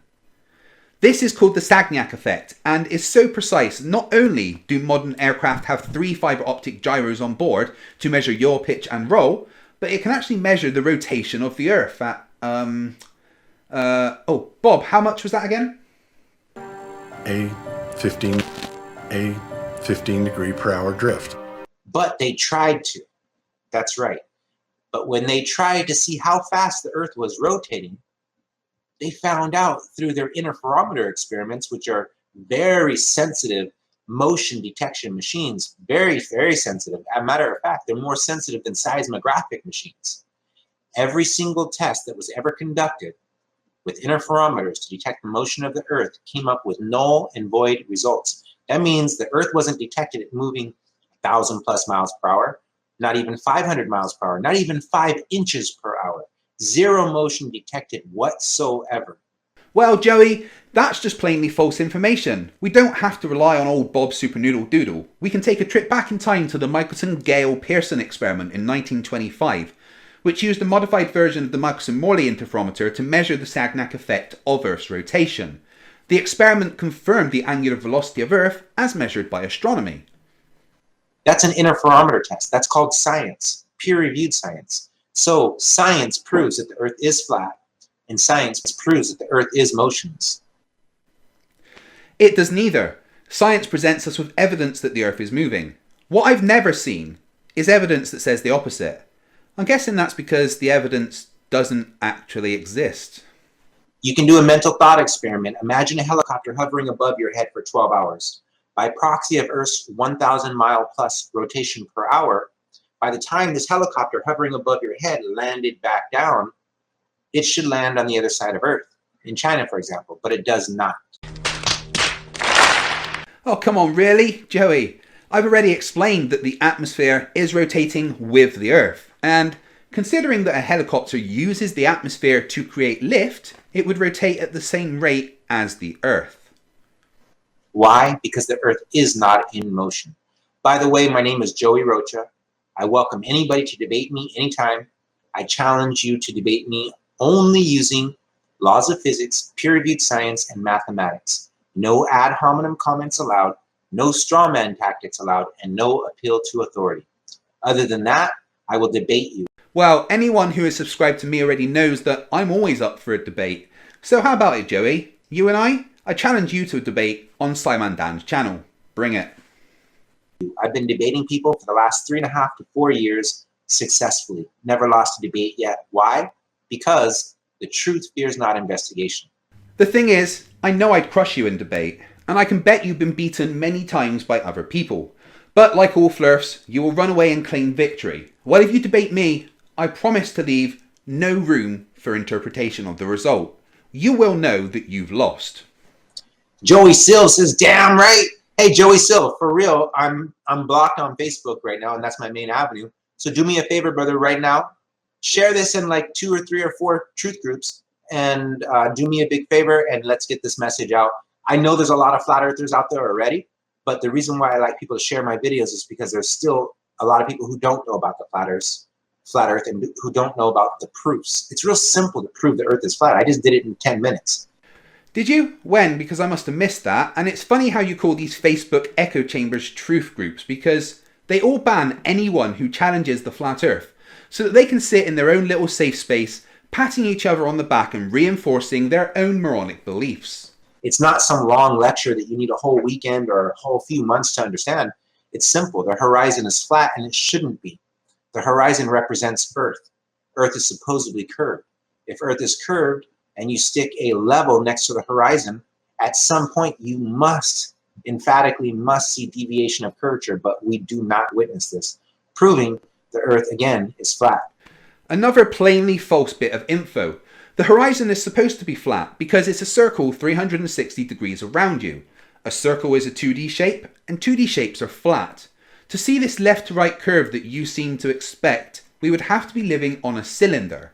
This is called the Sagnac effect, and is so precise not only do modern aircraft have 3 fibre optic gyros on board to measure yaw, pitch and roll, but it can actually measure the rotation of the Earth at, oh, Bob, how much was that again? A 15 degree per hour drift. But they tried to. That's right. But when they tried to see how fast the Earth was rotating, they found out through their interferometer experiments, which are very sensitive motion detection machines, very, very sensitive. As a matter of fact, they're more sensitive than seismographic machines. Every single test that was ever conducted with interferometers to detect the motion of the Earth came up with null and void results. That means the Earth wasn't detected at moving 1,000+ miles per hour, not even 500 miles per hour, not even 5 inches per hour. Zero motion detected whatsoever. Well, Joey, that's just plainly false information. We don't have to rely on old Bob's Supernoodle Doodle. We can take a trip back in time to the Michelson-Gale-Pearson experiment in 1925, which used a modified version of the Michelson-Morley interferometer to measure the Sagnac effect of Earth's rotation. The experiment confirmed the angular velocity of Earth as measured by astronomy. That's an interferometer test. That's called science, peer-reviewed science. So science proves that the Earth is flat, and science proves that the Earth is motionless. It does neither. Science presents us with evidence that the Earth is moving. What I've never seen is evidence that says the opposite. I'm guessing that's because the evidence doesn't actually exist. You can do a mental thought experiment. Imagine a helicopter hovering above your head for 12 hours. By proxy of Earth's 1,000 mile plus rotation per hour, by the time this helicopter hovering above your head landed back down, it should land on the other side of Earth, in China, for example, but it does not. Oh, come on, really? Joey, I've already explained that the atmosphere is rotating with the Earth, and considering that a helicopter uses the atmosphere to create lift, it would rotate at the same rate as the Earth. Why? Because the Earth is not in motion. By the way, my name is Joey Rocha. I welcome anybody to debate me anytime. I challenge you to debate me only using laws of physics, peer-reviewed science, and mathematics. No ad hominem comments allowed, no straw man tactics allowed, and no appeal to authority. Other than that, I will debate you. Well, anyone who is subscribed to me already knows that I'm always up for a debate. So how about it, Joey? You and I challenge you to a debate on Scimandan's channel. Bring it. I've been debating people for the last 3.5 to 4 years successfully. Never lost a debate yet. Why? Because the truth fears not investigation. The thing is, I know I'd crush you in debate, and I can bet you've been beaten many times by other people. But like all Flerfs, you will run away and claim victory. Well, if you debate me, I promise to leave no room for interpretation of the result. You will know that you've lost. Joey Silv says, damn right. Hey, Joey Silv, for real, I'm blocked on Facebook right now, and that's my main avenue. So do me a favor, brother, right now. Share this in like 2 or 3 or 4 truth groups, and do me a big favor, and let's get this message out. I know there's a lot of flat earthers out there already, but the reason why I like people to share my videos is because there's still a lot of people who don't know about the flat earth and who don't know about the proofs. It's real simple to prove the earth is flat. I just did it in 10 minutes. Did you? When? Because I must have missed that. And it's funny how you call these Facebook echo chambers truth groups, because they all ban anyone who challenges the flat earth, so that they can sit in their own little safe space, patting each other on the back and reinforcing their own moronic beliefs. It's not some long lecture that you need a whole weekend or a whole few months to understand. It's simple. The horizon is flat, and it shouldn't be. The horizon represents Earth. Earth is supposedly curved. If Earth is curved and you stick a level next to the horizon, at some point you emphatically must see deviation of curvature, but we do not witness this, proving the Earth, again, is flat. Another plainly false bit of info. The horizon is supposed to be flat because it's a circle 360 degrees around you. A circle is a 2D shape, and 2D shapes are flat. To see this left to right curve that you seem to expect, we would have to be living on a cylinder.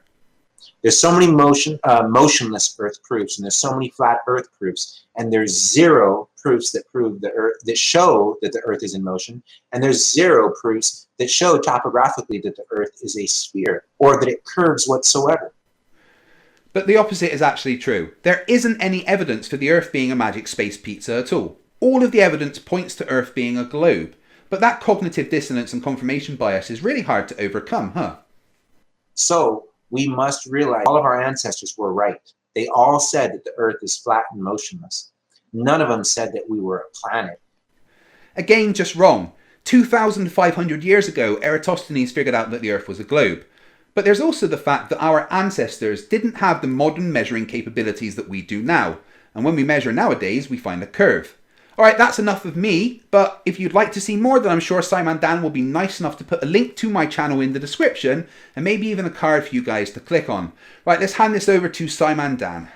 There's so many motionless Earth proofs, and there's so many flat Earth proofs, and there's 0 proofs that prove the Earth, that show that the Earth is in motion, and there's 0 proofs that show topographically that the Earth is a sphere or that it curves whatsoever. But the opposite is actually true. There isn't any evidence for the Earth being a magic space pizza at all. All of the evidence points to Earth being a globe. But that cognitive dissonance and confirmation bias is really hard to overcome, huh? So we must realize all of our ancestors were right. They all said that the Earth is flat and motionless. None of them said that we were a planet. Again, just wrong. 2,500 years ago, Eratosthenes figured out that the Earth was a globe. But there's also the fact that our ancestors didn't have the modern measuring capabilities that we do now. And when we measure nowadays, we find a curve. Alright, that's enough of me, but if you'd like to see more, then I'm sure Scimandan will be nice enough to put a link to my channel in the description, and maybe even a card for you guys to click on. Right, let's hand this over to Scimandan.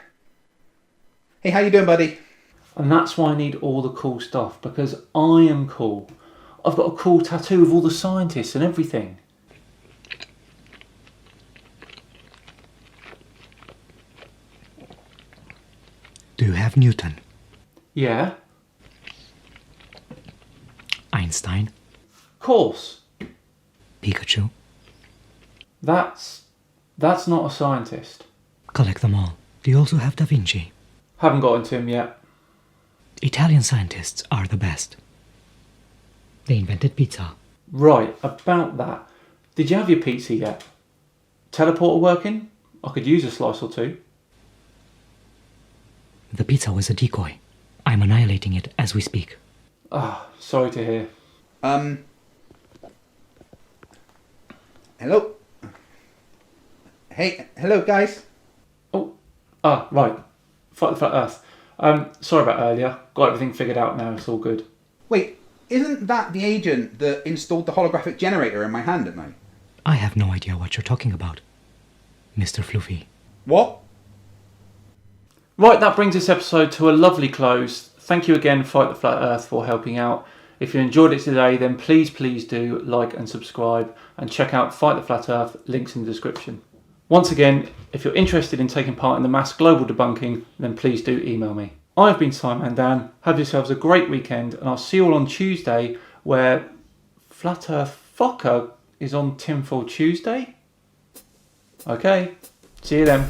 Hey, how you doing, buddy? And that's why I need all the cool stuff, because I am cool. I've got a cool tattoo of all the scientists and everything. Do you have Newton? Yeah, Einstein? course. Pikachu? That's not a scientist. Collect them all. Do you also have Da Vinci? Haven't got into him yet. Italian scientists are the best. They invented pizza. Right, about that. Did you have your pizza yet? Teleporter working? I could use a slice or two. The pizza was a decoy. I'm annihilating it as we speak. Ah, sorry to hear. Hello? Hey, hello, guys. Right. Fight the Flat Earth. Sorry about earlier. Got everything figured out now, it's all good. Wait, isn't that the agent that installed the holographic generator in my hand at night? I have no idea what you're talking about, Mr. Floofy. What? Right, that brings this episode to a lovely close. Thank you again, Fight the Flat Earth, for helping out. If you enjoyed it today, then please do like and subscribe, and check out Fight the Flat Earth, links in the description. Once again, if you're interested in taking part in the mass global debunking, then please do email me. I've been Scimandan. Have yourselves a great weekend, and I'll see you all on Tuesday, where Flat Earth Fokker is on Tinfoil Tuesday. Okay, see you then.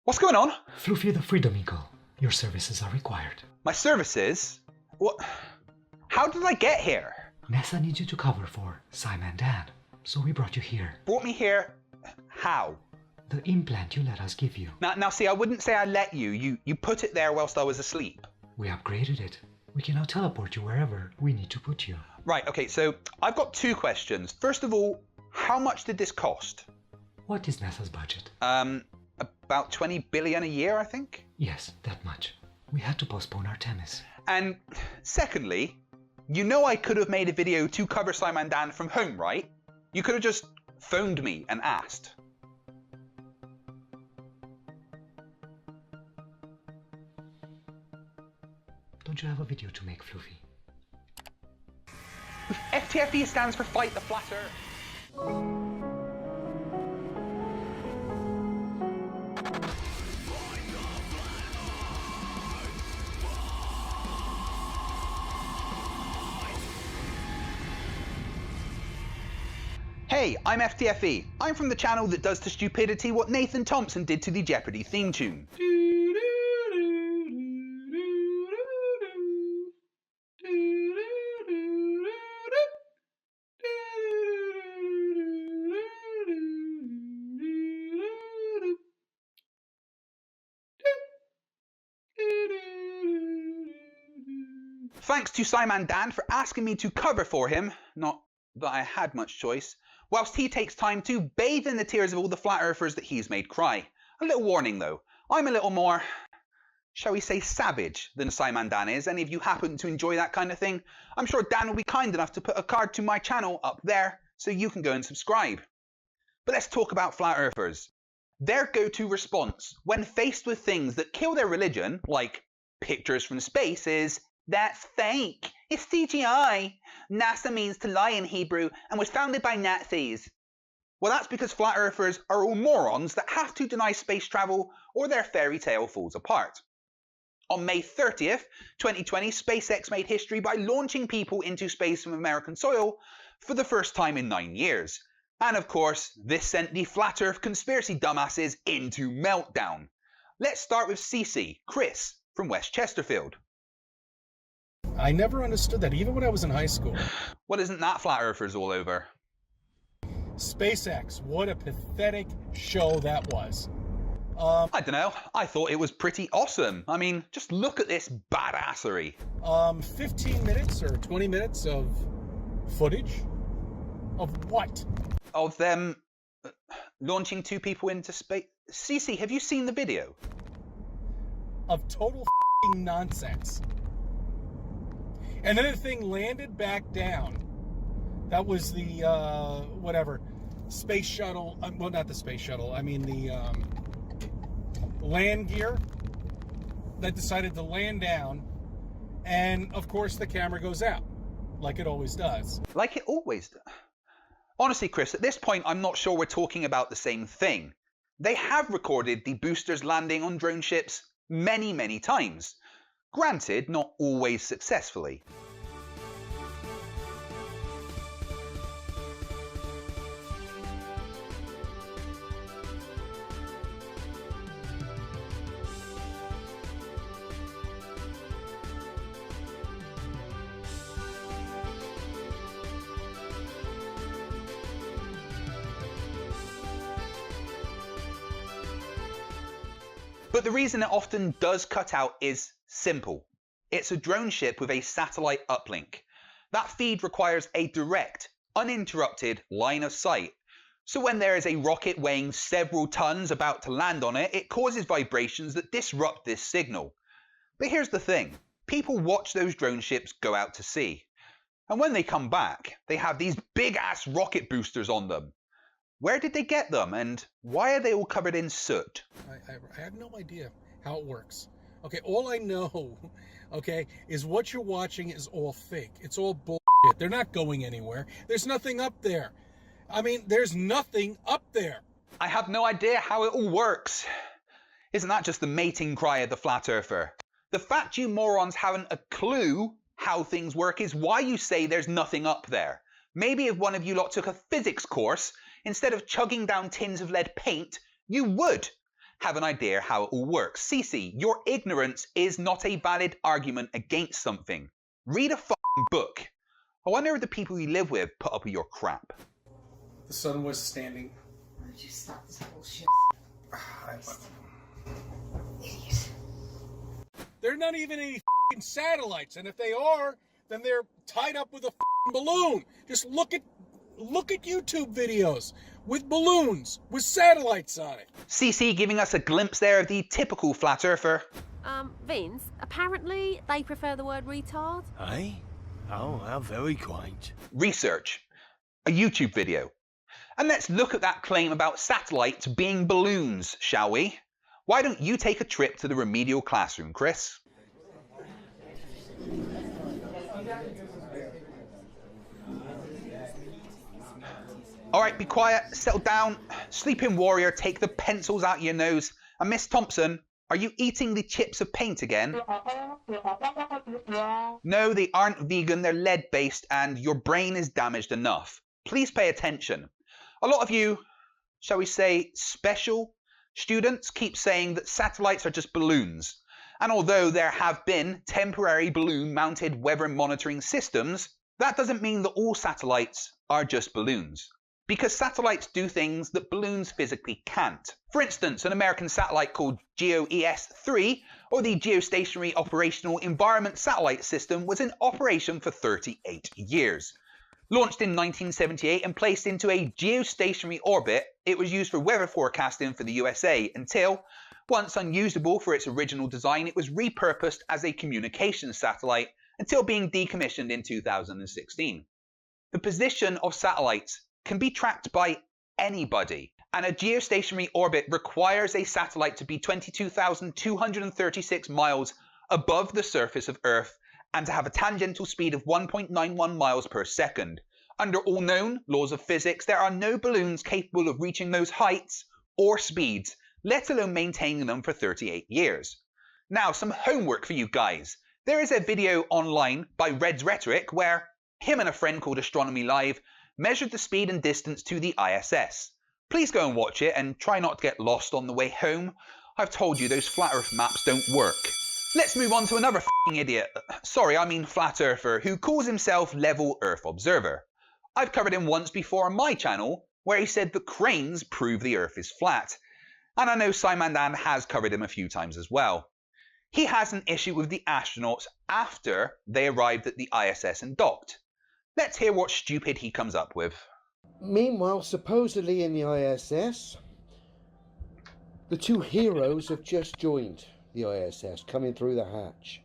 What's going on? Floofy the Freedom Eagle, your services are required. My services? What? How did I get here? NASA needs you to cover for Scimandan, so we brought you here. Brought me here? How? The implant you let us give you. Now see, I wouldn't say I let you. You put it there whilst I was asleep. We upgraded it. We can now teleport you wherever we need to put you. Right, okay, so I've got two questions. First of all, how much did this cost? What is NASA's budget? About 20 billion a year, I think? Yes, that much. We had to postpone Artemis. And secondly, you know I could have made a video to cover Scimandan from home, right? You could have just phoned me and asked. Don't you have a video to make, Floofy? FTFE stands for Fight the Flat Earth. Hey, I'm FTFE. I'm from the channel that does to stupidity what Nathan Thompson did to the Jeopardy theme tune. Thanks to Scimandan for asking me to cover for him, not that I had much choice, whilst he takes time to bathe in the tears of all the flat earthers that he's made cry. A little warning though, I'm a little more, shall we say, savage than Scimandan is. Any of you happen to enjoy that kind of thing? I'm sure Dan will be kind enough to put a card to my channel up there so you can go and subscribe. But let's talk about flat earthers. Their go-to response when faced with things that kill their religion, like pictures from space, is, "That's fake. It's CGI. NASA means to lie in Hebrew and was founded by Nazis." Well, that's because flat earthers are all morons that have to deny space travel or their fairy tale falls apart. On May 30th, 2020, SpaceX made history by launching people into space from American soil for the first time in 9 years. And of course, this sent the flat earth conspiracy dumbasses into meltdown. Let's start with CC, Chris, from West Chesterfield. I never understood that, even when I was in high school. Well, isn't that flat earthers all over? SpaceX, what a pathetic show that was. I don't know. I thought it was pretty awesome. I mean, just look at this badassery. 15 minutes or 20 minutes of footage? Of what? Of them launching 2 people into space. Cece, have you seen the video? Of total nonsense. And then the thing landed back down. That was the, whatever, space shuttle. Well, not the space shuttle. I mean the land gear that decided to land down. And, of course, the camera goes out. Like it always does. Like it always does. Honestly, Chris, at this point, I'm not sure we're talking about the same thing. They have recorded the boosters landing on drone ships many, many times. Granted, not always successfully. But the reason it often does cut out is simple. It's a drone ship with a satellite uplink. That feed requires a direct, uninterrupted line of sight. So when there is a rocket weighing several tons about to land on it, it causes vibrations that disrupt this signal. But here's the thing. People watch those drone ships go out to sea. And when they come back, they have these big-ass rocket boosters on them. Where did they get them, and why are they all covered in soot? I have no idea how it works. Okay, all I know, okay, is what you're watching is all fake. It's all bullshit. They're not going anywhere. There's nothing up there. I mean, there's nothing up there. I have no idea how it all works. Isn't that just the mating cry of the flat earther? The fact you morons haven't a clue how things work is why you say there's nothing up there. Maybe if one of you lot took a physics course, instead of chugging down tins of lead paint, you would have an idea how it all works. Cece, your ignorance is not a valid argument against something. Read a fucking book. I wonder if the people you live with put up with your crap. The sun was standing. Why don't you stop this bullshit? Idiot. They're not even any f***ing satellites, and if they are, then they're tied up with a f***ing balloon. Just look at YouTube videos with balloons with satellites on it. CC giving us a glimpse there of the typical flat earther. Vince, apparently they prefer the word retard. Aye? Oh, how very quaint. Research. A YouTube video. And let's look at that claim about satellites being balloons, shall we? Why don't you take a trip to the remedial classroom, Chris? Alright, be quiet, settle down. Sleeping warrior, take the pencils out your nose. And Miss Thompson, are you eating the chips of paint again? No, they aren't vegan, they're lead-based, and your brain is damaged enough. Please pay attention. A lot of you, shall we say, special students keep saying that satellites are just balloons. And although there have been temporary balloon-mounted weather monitoring systems, that doesn't mean that all satellites are just balloons. Because satellites do things that balloons physically can't. For instance, an American satellite called GEOES-3, or the Geostationary Operational Environment Satellite System, was in operation for 38 years. Launched in 1978 and placed into a geostationary orbit, it was used for weather forecasting for the USA until, once unusable for its original design, it was repurposed as a communications satellite until being decommissioned in 2016. The position of satellites can be tracked by anybody, and a geostationary orbit requires a satellite to be 22,236 miles above the surface of Earth and to have a tangential speed of 1.91 miles per second. Under all known laws of physics, there are no balloons capable of reaching those heights or speeds, let alone maintaining them for 38 years. Now, some homework for you guys. There is a video online by Red's Rhetoric where him and a friend called Astronomy Live measured the speed and distance to the ISS. Please go and watch it and try not to get lost on the way home. I've told you those flat Earth maps don't work. Let's move on to another f***ing idiot. Sorry, I mean flat earther, who calls himself Level Earth Observer. I've covered him once before on my channel, where he said that cranes prove the Earth is flat. And I know Scimandan has covered him a few times as well. He has an issue with the astronauts after they arrived at the ISS and docked. Let's hear what stupid he comes up with. Meanwhile, supposedly in the ISS, the two heroes have just joined the ISS, coming through the hatch.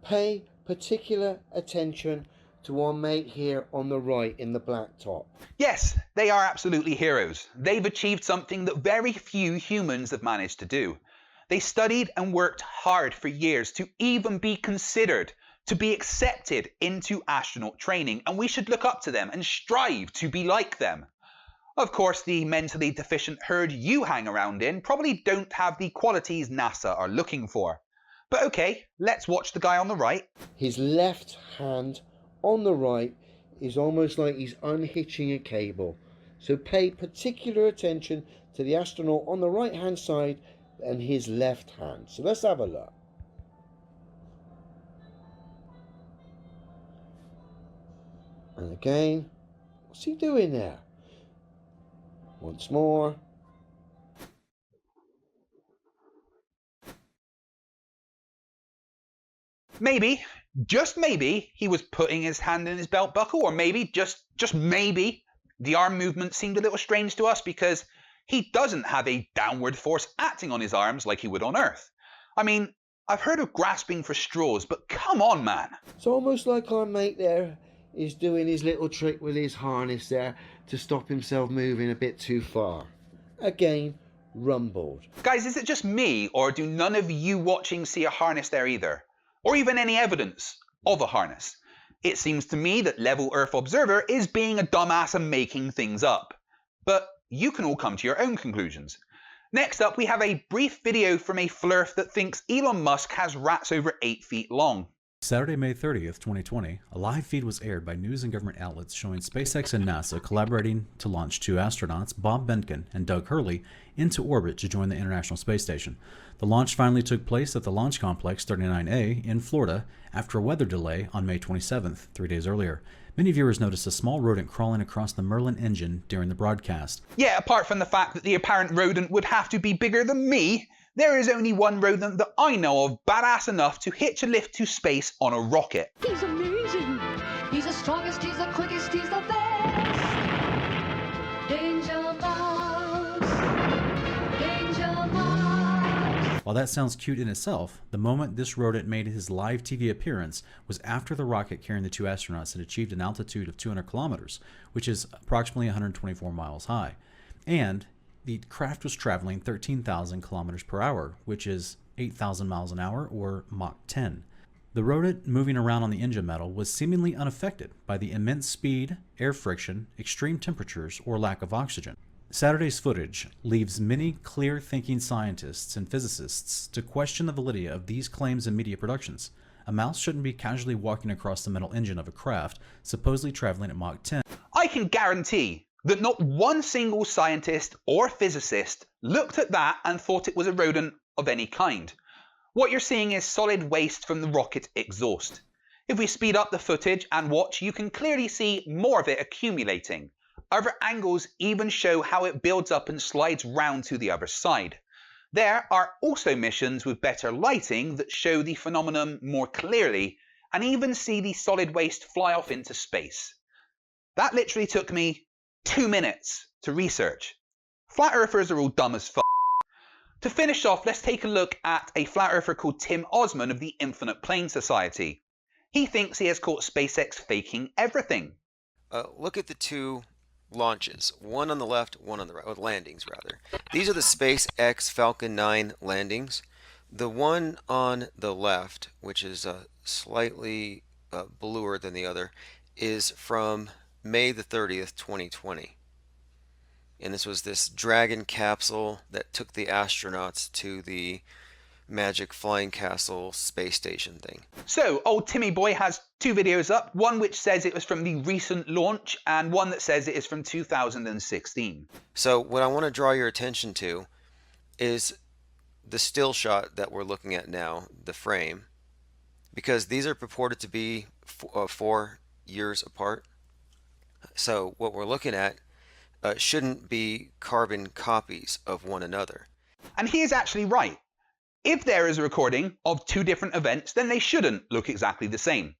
Pay particular attention to our mate here on the right in the black top. Yes, they are absolutely heroes. They've achieved something that very few humans have managed to do. They studied and worked hard for years to even be considered, to be accepted into astronaut training, and we should look up to them and strive to be like them. Of course, the mentally deficient herd you hang around in probably don't have the qualities NASA are looking for. But okay, let's watch the guy on the right. His left hand on the right is almost like he's unhitching a cable. So pay particular attention to the astronaut on the right hand side and his left hand. So let's have a look. And again, what's he doing there? Once more. Maybe, just maybe, he was putting his hand in his belt buckle, or maybe, just maybe, the arm movement seemed a little strange to us because he doesn't have a downward force acting on his arms like he would on Earth. I mean, I've heard of grasping for straws, but come on, man. It's almost like our mate there is doing his little trick with his harness there to stop himself moving a bit too far. Again, rumbled. Guys, is it just me, or do none of you watching see a harness there either? Or even any evidence of a harness? It seems to me that Level Earth Observer is being a dumbass and making things up. But you can all come to your own conclusions. Next up, we have a brief video from a Flerf that thinks Elon Musk has rats over 8 feet long. Saturday, May 30th, 2020, a live feed was aired by news and government outlets showing SpaceX and NASA collaborating to launch two astronauts, Bob Behnken and Doug Hurley, into orbit to join the International Space Station. The launch finally took place at the Launch Complex 39A in Florida after a weather delay on May 27th, 3 days earlier. Many viewers noticed a small rodent crawling across the Merlin engine during the broadcast. Yeah, apart from the fact that the apparent rodent would have to be bigger than me, there is only one rodent that I know of badass enough to hitch a lift to space on a rocket. He's amazing. He's the strongest, he's the quickest, he's the best. Danger Mouse. Danger Mouse. While that sounds cute in itself, the moment this rodent made his live TV appearance was after the rocket carrying the two astronauts had achieved an altitude of 200 kilometers, which is approximately 124 miles high. And the craft was traveling 13,000 kilometers per hour, which is 8,000 miles an hour, or Mach 10. The rodent moving around on the engine metal was seemingly unaffected by the immense speed, air friction, extreme temperatures, or lack of oxygen. Saturday's footage leaves many clear-thinking scientists and physicists to question the validity of these claims in media productions. A mouse shouldn't be casually walking across the metal engine of a craft supposedly traveling at Mach 10. I can guarantee that not one single scientist or physicist looked at that and thought it was a rodent of any kind. What you're seeing is solid waste from the rocket exhaust. If we speed up the footage and watch, you can clearly see more of it accumulating. Other angles even show how it builds up and slides round to the other side. There are also missions with better lighting that show the phenomenon more clearly and even see the solid waste fly off into space. That literally took me 2 minutes to research. Flat earthers are all dumb as fuck. To finish off, let's take a look at a flat earther called Tim Osman of the Infinite Plane Society. He thinks he has caught SpaceX faking everything. Look at the two launches, one on the left, one on the right, landings rather. These are the SpaceX Falcon 9 landings. The one on the left, which is slightly bluer than the other, is from May the 30th, 2020. And this was this Dragon capsule that took the astronauts to the Magic Flying Castle space station thing. So, old Timmy Boy has two videos up, one which says it was from the recent launch and one that says it is from 2016. So what I want to draw your attention to is the still shot that we're looking at now, the frame, because these are purported to be 4 years apart. So what we're looking at shouldn't be carbon copies of one another. And he is actually right. If there is a recording of 2 different events, then they shouldn't look exactly the same.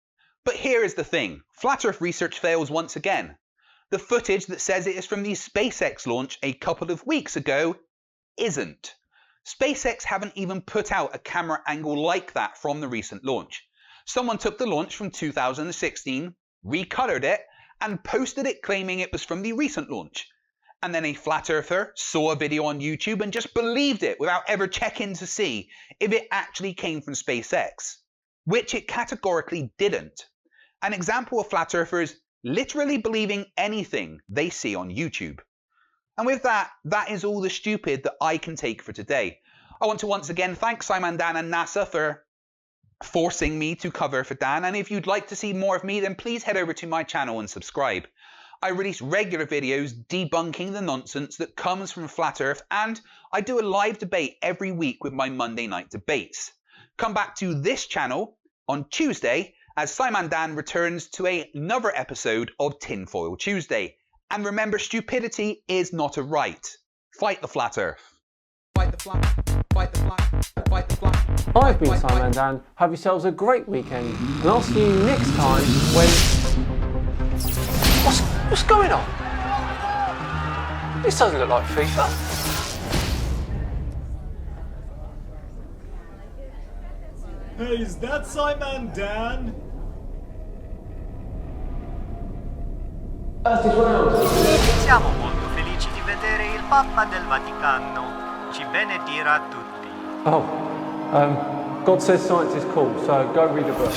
But here is the thing. Flat Earth research fails once again. The footage that says it is from the SpaceX launch a couple of weeks ago isn't. SpaceX haven't even put out a camera angle like that from the recent launch. Someone took the launch from 2016, recolored it, and posted it claiming it was from the recent launch. And then a flat earther saw a video on YouTube and just believed it without ever checking to see if it actually came from SpaceX, which it categorically didn't. An example of flat earthers literally believing anything they see on YouTube. And with that, that is all the stupid that I can take for today. I want to once again thank Scimandan and NASA for forcing me to cover for Dan, and if you'd like to see more of me, then please head over to my channel and subscribe. I release regular videos debunking the nonsense that comes from Flat Earth, and I do a live debate every week with my Monday night debates. Come back to this channel on Tuesday as Scimandan returns to another episode of Tinfoil Tuesday. And remember, stupidity is not a right. Fight the Flat Earth. Fight the flat, fight the flat, fight the flat. I've been Scimandan. Have yourselves a great weekend, and I'll see you next time when... What's going on? This doesn't look like FIFA. Hey, is that Scimandan? Earth is round. Siamo molto felici di vedere il Papa del Vaticano. Ci benedirà tutti. God says science is cool, so go read a book.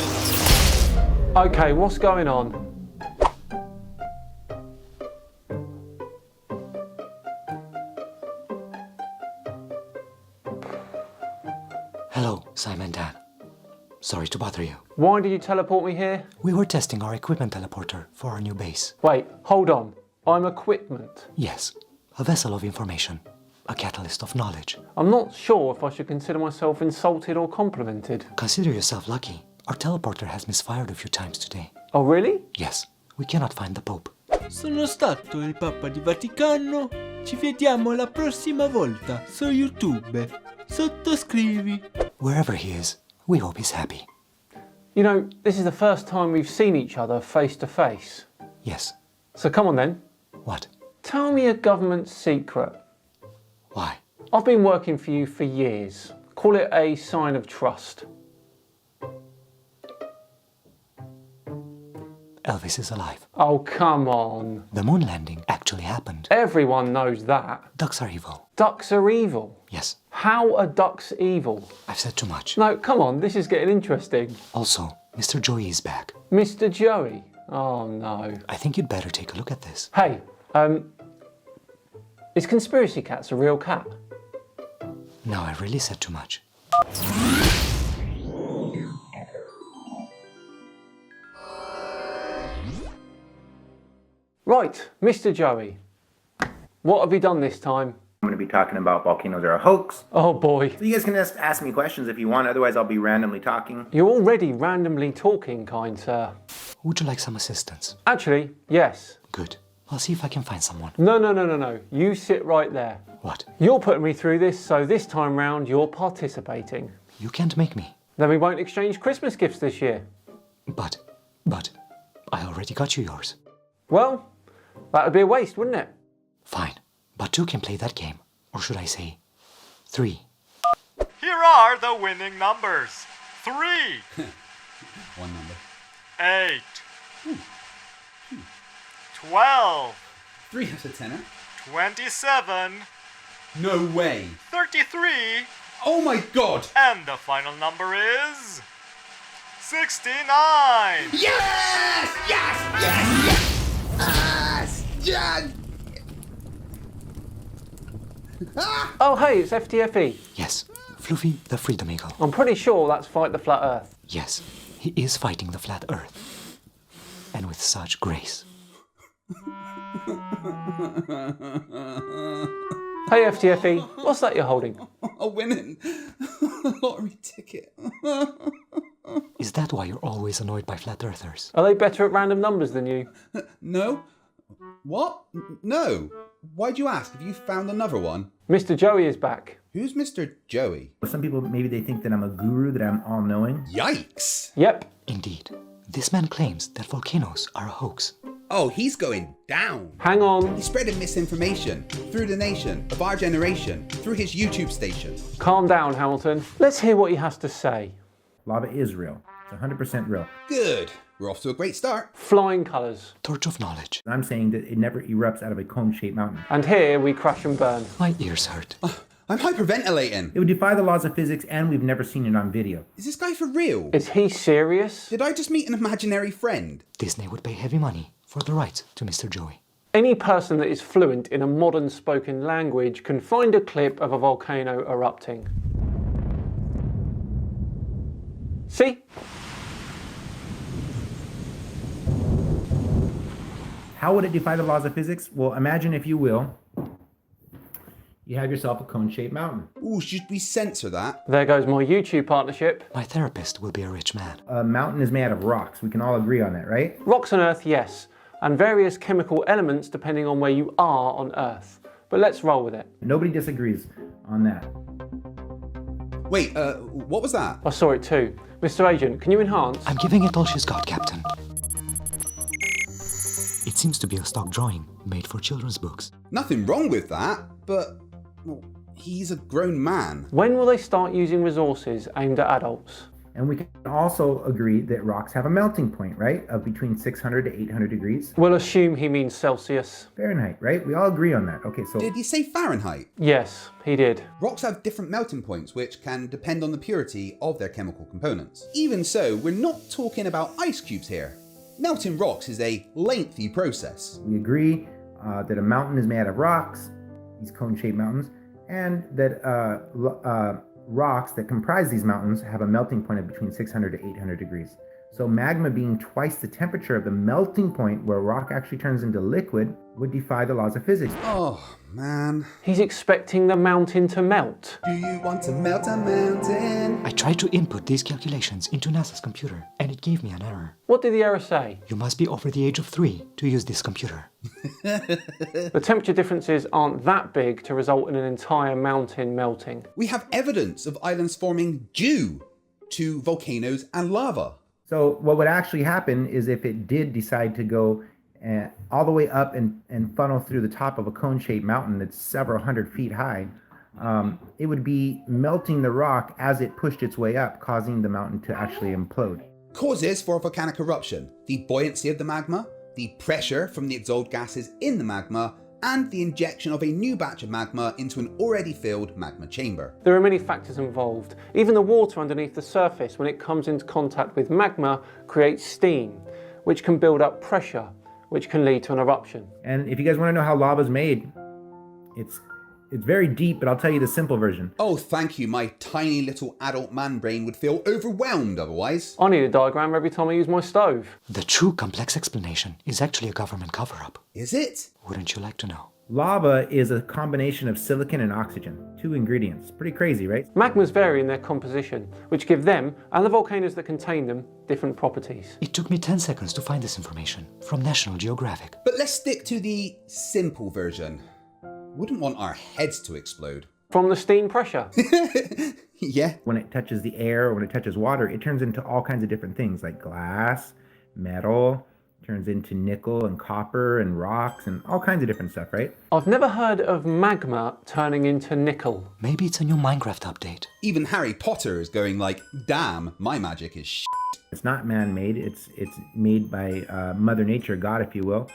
Okay, what's going on? Hello, Scimandan. Sorry to bother you. Why did you teleport me here? We were testing our equipment teleporter for our new base. Wait, hold on. I'm equipment. Yes, a vessel of information. A catalyst of knowledge. I'm not sure if I should consider myself insulted or complimented. Consider yourself lucky. Our teleporter has misfired a few times today. Oh, really? Yes. We cannot find the Pope. Sono stato il Papa di Vaticano. Ci vediamo la prossima volta su YouTube. Sottoscrivi. Wherever he is, we hope he's happy. You know, this is the first time we've seen each other face to face. Yes. So come on then. What? Tell me a government secret. Why? I've been working for you for years. Call it a sign of trust. Elvis is alive. Oh, come on. The moon landing actually happened. Everyone knows that. Ducks are evil. Ducks are evil? Yes. How are ducks evil? I've said too much. No, come on, this is getting interesting. Also, Mr. Joey is back. Mr. Joey? Oh, no. I think you'd better take a look at this. Hey, is Conspiracy Cats a real cat? No, I really said too much. Right, Mr. Joey. What have you done this time? I'm going to be talking about volcanoes are a hoax. Oh boy. So you guys can just ask me questions if you want, otherwise I'll be randomly talking. You're already randomly talking, kind sir. Would you like some assistance? Actually, yes. Good. I'll see if I can find someone. No. You sit right there. What? You're putting me through this, so this time round you're participating. You can't make me. Then we won't exchange Christmas gifts this year. But, I already got you yours. Well, that would be a waste, wouldn't it? Fine, but 2 can play that game. Or should I say, 3. Here are the winning numbers. 3. One number. 8. 12. 3 has a tenner. 27. No way. 33. Oh my god! And the final number is 69. Yes! Yes! Yes! Yes! Oh hey, it's FTFE. Yes, Floofy the Freedom Eagle. I'm pretty sure that's Fight the Flat Earth. Yes, he is fighting the flat Earth. And with such grace. Hey FTFE, what's that you're holding? A winning lottery ticket. Is that why you're always annoyed by flat earthers? Are they better at random numbers than you? No. What? No. Why'd you ask? Have you found another one? Mr. Joey is back. Who's Mr. Joey? Some people, maybe they think that I'm a guru, that I'm all-knowing. Yikes! Yep. Indeed. This man claims that volcanoes are a hoax. Oh, he's going down. Hang on. He's spreading misinformation through the nation of our generation, through his YouTube station. Calm down, Hamilton. Let's hear what he has to say. Lava is real. It's 100% real. Good. We're off to a great start. Flying colours. Torch of knowledge. I'm saying that it never erupts out of a cone-shaped mountain. And here we crash and burn. My ears hurt. I'm hyperventilating. It would defy the laws of physics, and we've never seen it on video. Is this guy for real? Is he serious? Did I just meet an imaginary friend? Disney would pay heavy money for the rights to Mr. Joey. Any person that is fluent in a modern spoken language can find a clip of a volcano erupting. See? How would it defy the laws of physics? Well, imagine, if you will, you have yourself a cone-shaped mountain. Ooh, should we censor that? There goes my YouTube partnership. My therapist will be a rich man. A mountain is made out of rocks. We can all agree on that, right? Rocks on Earth, yes. And various chemical elements depending on where you are on Earth. But let's roll with it. Nobody disagrees on that. Wait, what was that? I saw it too. Mr. Agent, can you enhance? I'm giving it all she's got, Captain. It seems to be a stock drawing made for children's books. Nothing wrong with that, but well, he's a grown man. When will they start using resources aimed at adults? And we can also agree that rocks have a melting point, right? Of between 600 to 800 degrees. We'll assume he means Celsius. Fahrenheit, right? We all agree on that. Okay, so... Did he say Fahrenheit? Yes, he did. Rocks have different melting points, which can depend on the purity of their chemical components. Even so, we're not talking about ice cubes here. Melting rocks is a lengthy process. We agree that a mountain is made out of rocks, these cone-shaped mountains, and that rocks that comprise these mountains have a melting point of between 600 to 800 degrees. So magma being twice the temperature of the melting point where rock actually turns into liquid would defy the laws of physics. Oh, man. He's expecting the mountain to melt. Do you want to melt a mountain? I tried to input these calculations into NASA's computer, and it gave me an error. What did the error say? You must be over the age of 3 to use this computer. The temperature differences aren't that big to result in an entire mountain melting. We have evidence of islands forming due to volcanoes and lava. So what would actually happen is if it did decide to go all the way up and funnel through the top of a cone-shaped mountain that's several hundred feet high, it would be melting the rock as it pushed its way up, causing the mountain to actually implode. Causes for a volcanic eruption: the buoyancy of the magma, the pressure from the exhaled gases in the magma, and the injection of a new batch of magma into an already filled magma chamber. There are many factors involved. Even the water underneath the surface, when it comes into contact with magma, creates steam, which can build up pressure, which can lead to an eruption. And if you guys want to know how lava is made, it's very deep, but I'll tell you the simple version. Oh, thank you. My tiny little adult man brain would feel overwhelmed otherwise. I need a diagram every time I use my stove. The true complex explanation is actually a government cover-up. Is it? Wouldn't you like to know? Lava is a combination of silicon and oxygen, 2 ingredients. Pretty crazy, right? Magmas vary in their composition, which give them, and the volcanoes that contain them, different properties. It took me 10 seconds to find this information from National Geographic. But let's stick to the simple version. Wouldn't want our heads to explode. From the steam pressure? Yeah. When it touches the air or when it touches water, it turns into all kinds of different things like glass, metal, turns into nickel and copper and rocks and all kinds of different stuff, right? I've never heard of magma turning into nickel. Maybe it's a new Minecraft update. Even Harry Potter is going like, damn, my magic is shit. It's not man-made, it's made by Mother Nature, God, if you will.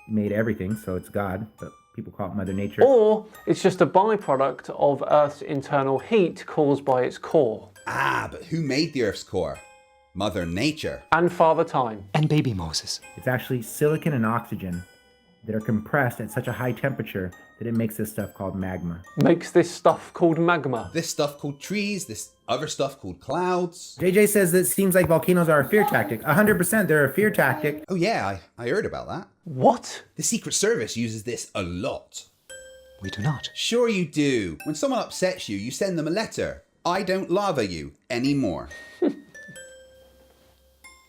Made everything, so it's God, but people call it Mother Nature. Or it's just a byproduct of Earth's internal heat caused by its core. Ah, but who made the Earth's core? Mother Nature. And Father Time. And baby Moses. It's actually silicon and oxygen that are compressed at such a high temperature that it makes this stuff called magma. Makes this stuff called magma. This stuff called trees, this other stuff called clouds. JJ says that it seems like volcanoes are a fear tactic. 100% they're a fear tactic. Oh yeah, I heard about that. What? The Secret Service uses this a lot. we do not. Sure you do. When someone upsets you, you send them a letter. I don't lava you anymore.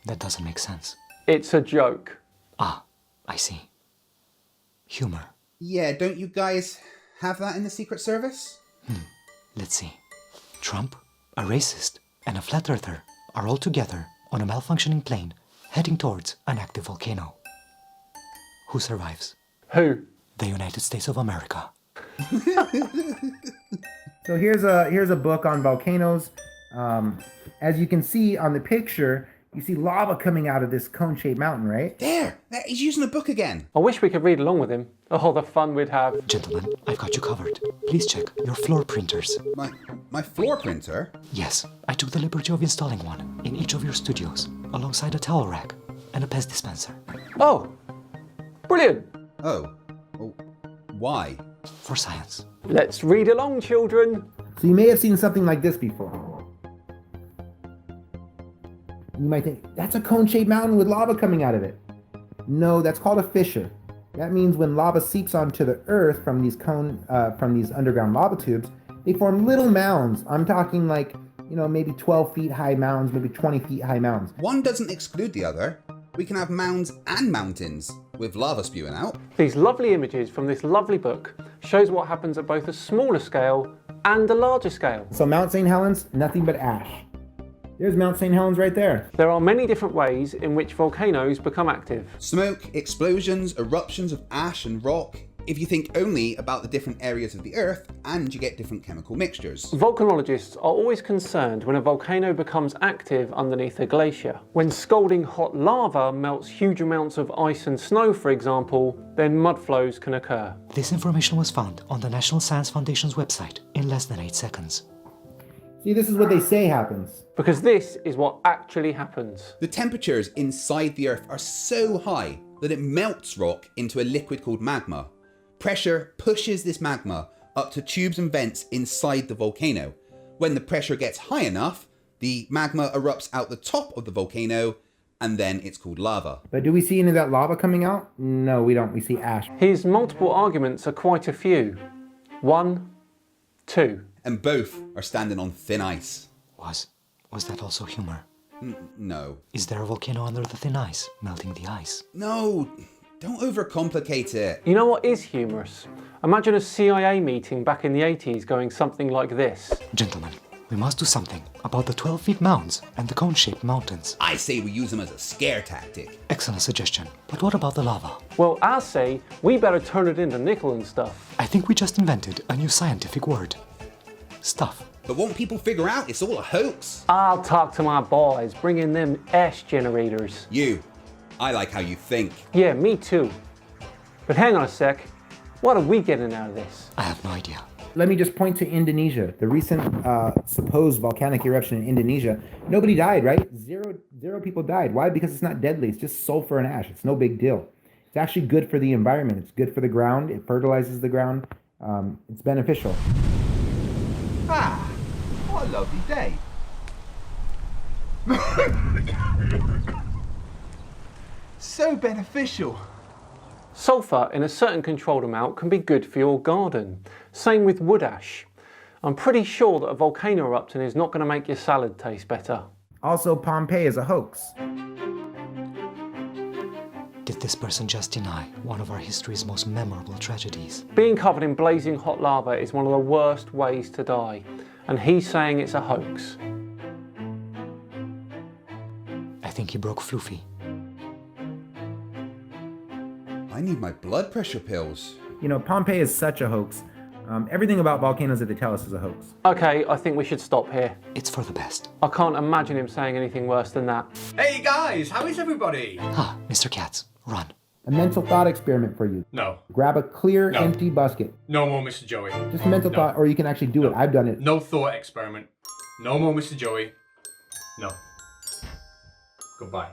That doesn't make sense. It's a joke. Ah, I see. Humor. Yeah, don't you guys have that in the Secret Service? Let's see. Trump, a racist, and a flat earther are all together on a malfunctioning plane heading towards an active volcano. Who survives? Who? The United States of America. So here's a book on volcanoes. As you can see on the picture, you see lava coming out of this cone-shaped mountain, right? There! He's using a book again. I wish we could read along with him. Oh, the fun we'd have. Gentlemen, I've got you covered. Please check your floor printers. My floor printer? Yes, I took the liberty of installing one in each of your studios, alongside a towel rack and a pest dispenser. Oh! Brilliant! Oh. Well, why? For science. Let's read along, children. So you may have seen something like this before. You might think, that's a cone-shaped mountain with lava coming out of it. No, that's called a fissure. That means when lava seeps onto the earth from these underground lava tubes, they form little mounds. I'm talking like, maybe 12 feet high mounds, maybe 20 feet high mounds. One doesn't exclude the other. We can have mounds and mountains with lava spewing out. These lovely images from this lovely book shows what happens at both a smaller scale and a larger scale. So Mount St. Helens, nothing but ash. There's Mount St. Helens right there. There are many different ways in which volcanoes become active. Smoke, explosions, eruptions of ash and rock. If you think only about the different areas of the Earth, and you get different chemical mixtures. Volcanologists are always concerned when a volcano becomes active underneath a glacier. When scalding hot lava melts huge amounts of ice and snow, for example, then mud flows can occur. This information was found on the National Science Foundation's website in less than 8 seconds. See, this is what they say happens. Because this is what actually happens. The temperatures inside the Earth are so high that it melts rock into a liquid called magma. Pressure pushes this magma up to tubes and vents inside the volcano. When the pressure gets high enough, the magma erupts out the top of the volcano, and then it's called lava. But do we see any of that lava coming out? No, we don't. We see ash. His multiple arguments are quite a few. 1, 2. And both are standing on thin ice. Was that also humor? No. Is there a volcano under the thin ice, melting the ice? No, don't overcomplicate it. You know what is humorous? Imagine a CIA meeting back in the 80s going something like this. Gentlemen, we must do something about the 12-feet mounds and the cone-shaped mountains. I say we use them as a scare tactic. Excellent suggestion. But what about the lava? Well, I say we better turn it into nickel and stuff. I think we just invented a new scientific word. Stuff. But won't people figure out it's all a hoax? I'll talk to my boys, bring in them ash generators. I like how you think. Yeah, me too. But hang on a sec. What are we getting out of this? I have no idea. Let me just point to Indonesia. The recent supposed volcanic eruption in Indonesia. Nobody died, right? Zero people died. Why? Because it's not deadly. It's just sulfur and ash. It's no big deal. It's actually good for the environment. It's good for the ground. It fertilizes the ground. It's beneficial. Ah, what a lovely day. So beneficial. Sulfur in a certain controlled amount can be good for your garden. Same with wood ash. I'm pretty sure that a volcano erupting is not going to make your salad taste better. Also, Pompeii is a hoax. Did this person just deny one of our history's most memorable tragedies? Being covered in blazing hot lava is one of the worst ways to die, and he's saying it's a hoax. I think he broke Floofy. I need my blood pressure pills. Pompeii is such a hoax. Everything about volcanoes that they tell us is a hoax. Okay, I think we should stop here. It's for the best. I can't imagine him saying anything worse than that. Hey guys, how is everybody? Ah, Mr. Katz, run. A mental thought experiment for you. No. Grab a clear, empty basket. No more, Mr. Joey. Just a mental thought, or you can actually do it. I've done it. No thought experiment. No more, Mr. Joey. No. Goodbye.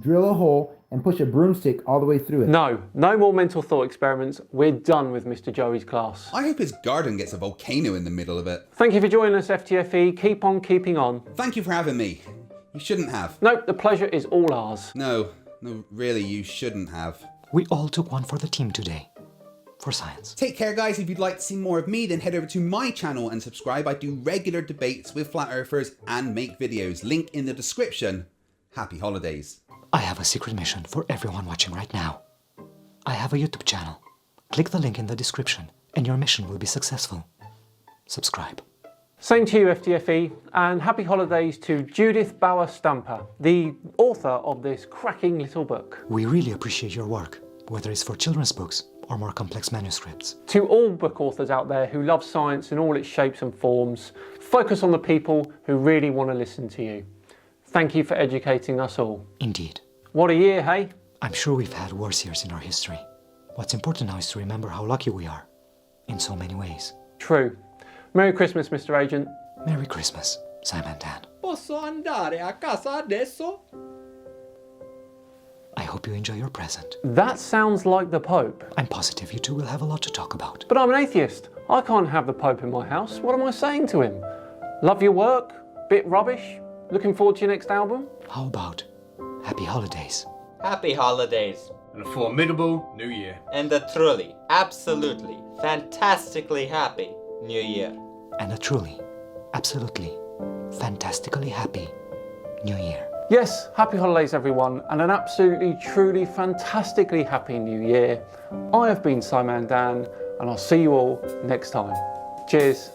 Drill a hole and push a broomstick all the way through it. No more mental thought experiments. We're done with Mr. Joey's class. I hope his garden gets a volcano in the middle of it. Thank you for joining us, FTFE. Keep on keeping on. Thank you for having me. You shouldn't have. Nope, the pleasure is all ours. No, really, you shouldn't have. We all took one for the team today. for science. Take care, guys. If you'd like to see more of me, then head over to my channel and subscribe. I do regular debates with flat earthers and make videos. Link in the description. Happy holidays. I have a secret mission for everyone watching right now. I have a YouTube channel. Click the link in the description and your mission will be successful. Subscribe. Same to you, FTFE, and happy holidays to Judith Bauer Stamper, the author of this cracking little book. We really appreciate your work, whether it's for children's books or more complex manuscripts. To all book authors out there who love science in all its shapes and forms, focus on the people who really want to listen to you. Thank you for educating us all. Indeed. What a year, hey? I'm sure we've had worse years in our history. What's important now is to remember how lucky we are, in so many ways. True. Merry Christmas, Mr. Agent. Merry Christmas, Scimandan. Posso andare a casa adesso? I hope you enjoy your present. That sounds like the Pope. I'm positive you two will have a lot to talk about. But I'm an atheist. I can't have the Pope in my house. What am I saying to him? Love your work? Bit rubbish? Looking forward to your next album? How about happy holidays? Happy holidays. And a formidable new year. And a truly, absolutely, fantastically happy new year. And a truly, absolutely, fantastically happy new year. Yes, happy holidays everyone, and an absolutely, truly, fantastically happy new year. I have been Scimandan, and I'll see you all next time. Cheers.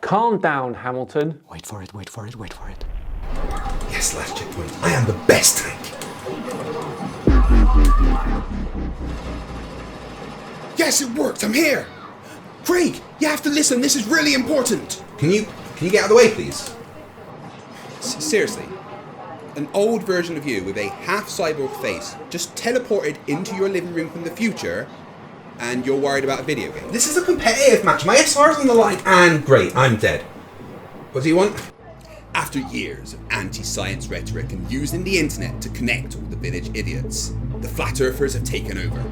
Calm down, Hamilton. Wait for it, wait for it, wait for it. Yes, last checkpoint. I am the best tank. Yes, it worked. I'm here. Craig, you have to listen. This is really important. Can you get out of the way, please? Seriously. An old version of you with a half cyborg face just teleported into your living room from the future, and you're worried about a video game. This is a competitive match. My SR's on the line, and great, I'm dead. What do you want? After years of anti-science rhetoric and using the internet to connect all the village idiots, the flat earthers have taken over.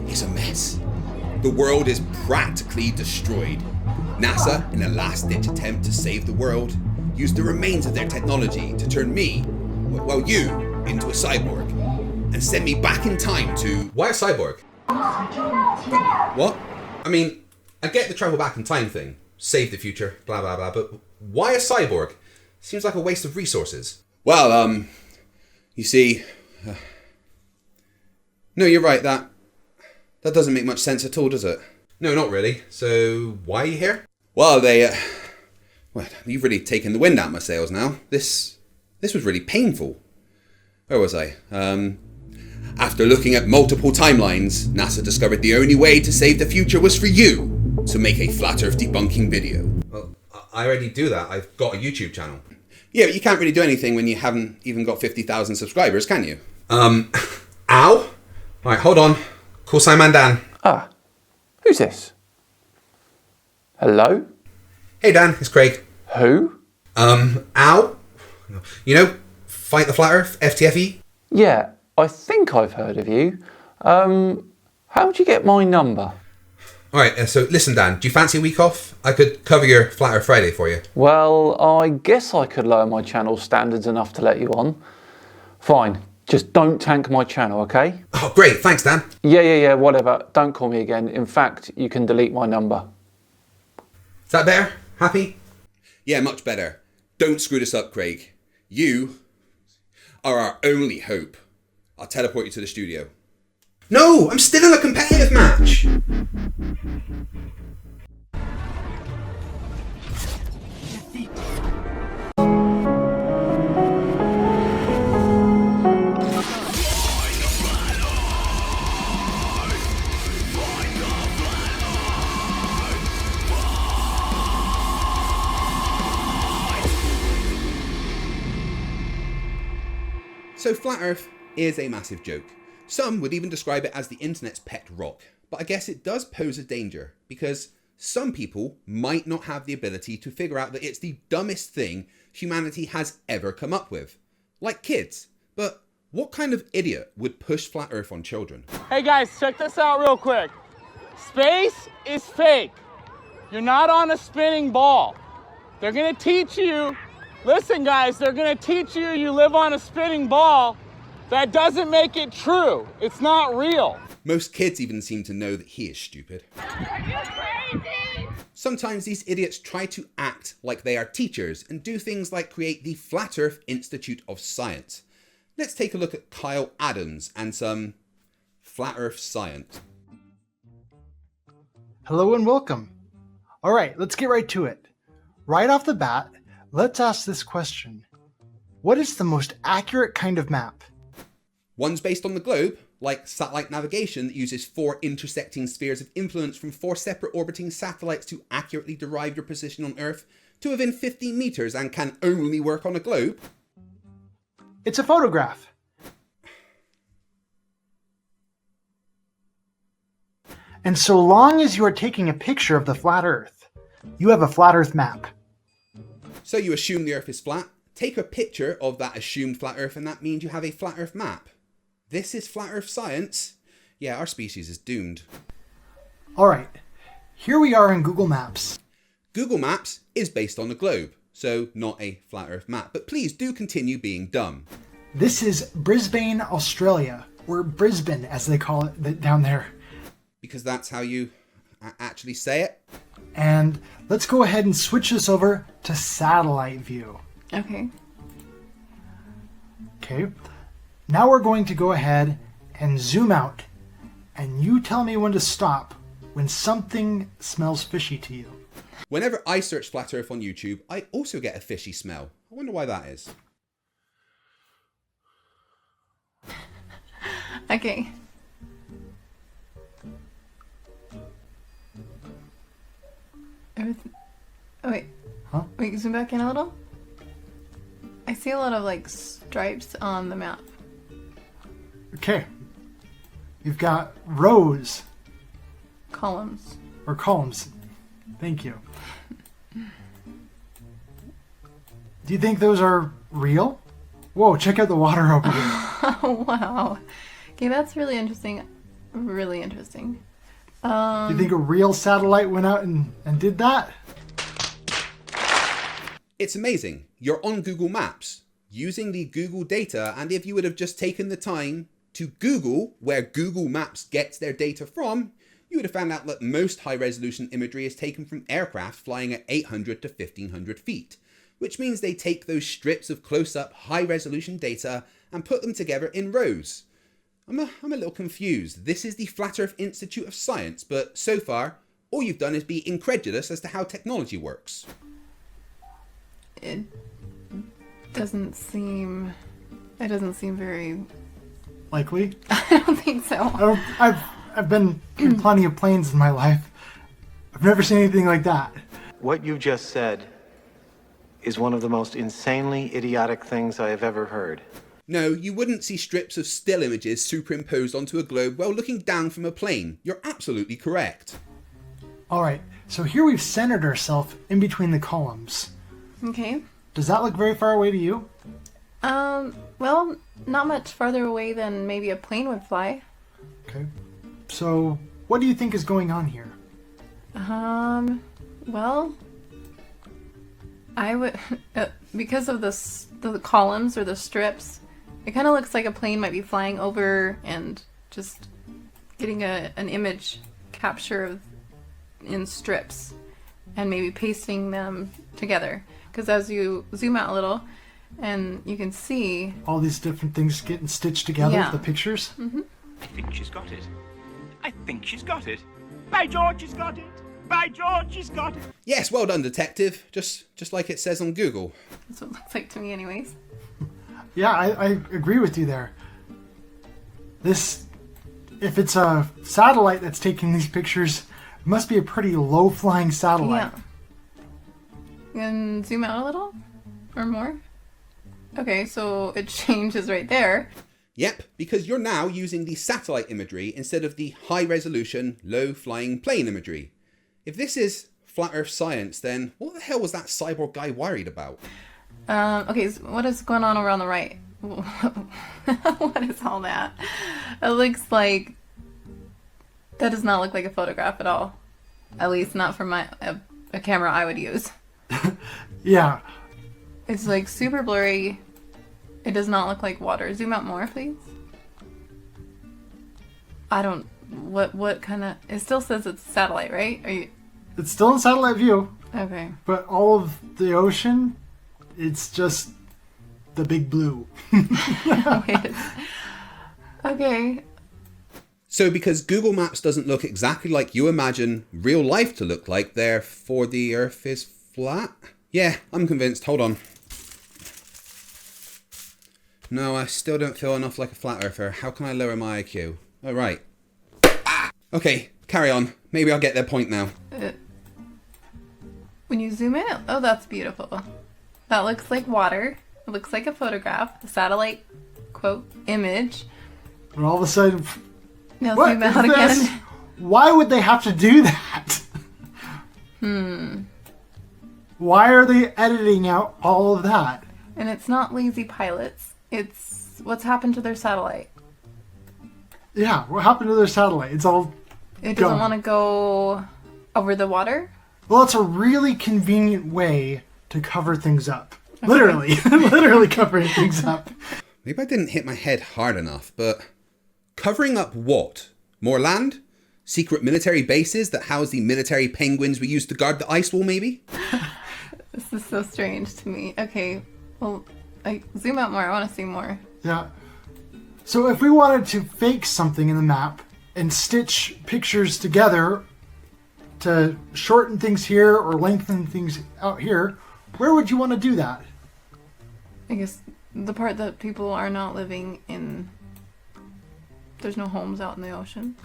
It's a mess. The world is practically destroyed. NASA, in a last-ditch attempt to save the world, used the remains of their technology to turn me, well, you, into a cyborg, and send me back in time to... Why a cyborg? What? I mean, I get the travel back in time thing, save the future, blah blah blah, but why a cyborg? Seems like a waste of resources. Well, you see... no, you're right, that doesn't make much sense at all, does it? No, not really. So, why are you here? Well, well, you've really taken the wind out of my sails now. This was really painful. Where was I? After looking at multiple timelines, NASA discovered the only way to save the future was for you to make a flat earth debunking video. Well, I already do that. I've got a YouTube channel. Yeah, but you can't really do anything when you haven't even got 50,000 subscribers, can you? Ow? Alright, hold on. Call Scimandan. Ah, who's this? Hello? Hey Dan, it's Craig. Who? Ow? You know, Fight the Flat Earth, FTFE? Yeah, I think I've heard of you. How'd you get my number? Alright, so listen Dan, do you fancy a week off? I could cover your Flat Earth Friday for you. Well, I guess I could lower my channel standards enough to let you on. Fine, just don't tank my channel, okay? Oh great, thanks Dan. Yeah, whatever. Don't call me again. In fact, you can delete my number. Is that better? Happy? Yeah, much better. Don't screw this up, Craig. You are our only hope. I'll teleport you to the studio. No, I'm still in a competitive match. So Flat Earth is a massive joke. Some would even describe it as the internet's pet rock, but I guess it does pose a danger because some people might not have the ability to figure out that it's the dumbest thing humanity has ever come up with. Like kids. But what kind of idiot would push Flat Earth on children? Hey guys, check this out real quick. Space is fake. You're not on a spinning ball. They're gonna teach you, listen guys, they're gonna teach you you live on a spinning ball. That doesn't make it true. It's not real. Most kids even seem to know that he is stupid. Sometimes these idiots try to act like they are teachers and do things like create the Flat Earth Institute of Science. Let's take a look at Kyle Adams and some Flat Earth science. Hello and welcome. All right, let's get right to it. Right off the bat, let's ask this question. What is the most accurate kind of map? One's based on the globe, like satellite navigation that uses 4 intersecting spheres of influence from 4 separate orbiting satellites to accurately derive your position on Earth to within 15 meters and can only work on a globe. It's a photograph. And so long as you are taking a picture of the flat Earth, you have a flat Earth map. So you assume the Earth is flat, take a picture of that assumed flat Earth, and that means you have a flat Earth map. This is Flat Earth science? Yeah, our species is doomed. All right, here we are in Google Maps. Google Maps is based on the globe, so not a flat Earth map, but please do continue being dumb. This is Brisbane, Australia, or Brisbane as they call it down there. Because that's how you actually say it. And let's go ahead and switch this over to satellite view. Okay. Okay. Now we're going to go ahead and zoom out, and you tell me when to stop when something smells fishy to you. Whenever I search Flat Earth on YouTube, I also get a fishy smell. I wonder why that is. Okay. Oh wait. Huh? Wait, zoom back in a little. I see a lot of like stripes on the map. Okay. You've got rows. Columns. Or columns. Thank you. Do you think those are real? Whoa, check out the water over here. Oh, wow. Okay, that's really interesting. Really interesting. Do you think a real satellite went out and did that? It's amazing. You're on Google Maps using the Google data, and if you would have just taken the time to Google where Google Maps gets their data from, you would have found out that most high-resolution imagery is taken from aircraft flying at 800 to 1500 feet, which means they take those strips of close-up high-resolution data and put them together in rows. I'm a little confused. This is the Flat Earth Institute of Science, but so far, all you've done is be incredulous as to how technology works. It doesn't seem very likely. I don't think so. I've been in plenty of planes in my life. I've never seen anything like that. What you just said is one of the most insanely idiotic things I have ever heard. No, you wouldn't see strips of still images superimposed onto a globe while looking down from a plane. You're absolutely correct. Alright, so here we've centered ourselves in between the columns. Okay. Does that look very far away to you? Well, not much farther away than maybe a plane would fly. Okay. So, what do you think is going on here? Well, I would, because of the columns or the strips, it kind of looks like a plane might be flying over and just getting an image capture in strips and maybe pasting them together. Because as you zoom out a little, and you can see all these different things getting stitched together, yeah. The pictures. Mm-hmm. I think she's got it. I think she's got it. By George, she's got it. By George, she's got it. Yes, well done, detective. Just like it says on Google. That's what it looks like to me anyways. Yeah, I agree with you there. If it's a satellite that's taking these pictures, it must be a pretty low-flying satellite. Yeah. And zoom out a little? Or more? Okay, so it changes right there. Yep, because you're now using the satellite imagery instead of the high-resolution, low-flying plane imagery. If this is Flat Earth science, then what the hell was that cyborg guy worried about? Okay, so what is going on over on the right? What is all that? It looks like That does not look like a photograph at all. At least not from a camera I would use. Yeah. It's like super blurry. It does not look like water. Zoom out more, please. I don't... What kind of... It still says it's satellite, right? Are you... It's still in satellite view. Okay. But all of the ocean, it's just the big blue. Okay. So because Google Maps doesn't look exactly like you imagine real life to look like, therefore the Earth is flat? Yeah, I'm convinced. Hold on. No, I still don't feel enough like a flat earther. How can I lower my IQ? Oh, right. Okay, carry on. Maybe I'll get their point now. When you zoom in, oh, that's beautiful. That looks like water. It looks like a photograph. A satellite, quote, image. And all of a sudden... Now what zoom out is this? again. Why would they have to do that? Why are they editing out all of that? And it's not lazy pilots. It's what's happened to their satellite. Yeah, what happened to their satellite? It's all It doesn't want to go over the water? Well, it's a really convenient way to cover things up. Literally. Literally covering things up. Maybe I didn't hit my head hard enough, but covering up what? More land? Secret military bases that house the military penguins we used to guard the ice wall, maybe? This is so strange to me. Okay, well, zoom out more. I want to see more. Yeah. So if we wanted to fake something in the map and stitch pictures together to shorten things here or lengthen things out here, where would you want to do that? I guess the part that people are not living in... There's no homes out in the ocean.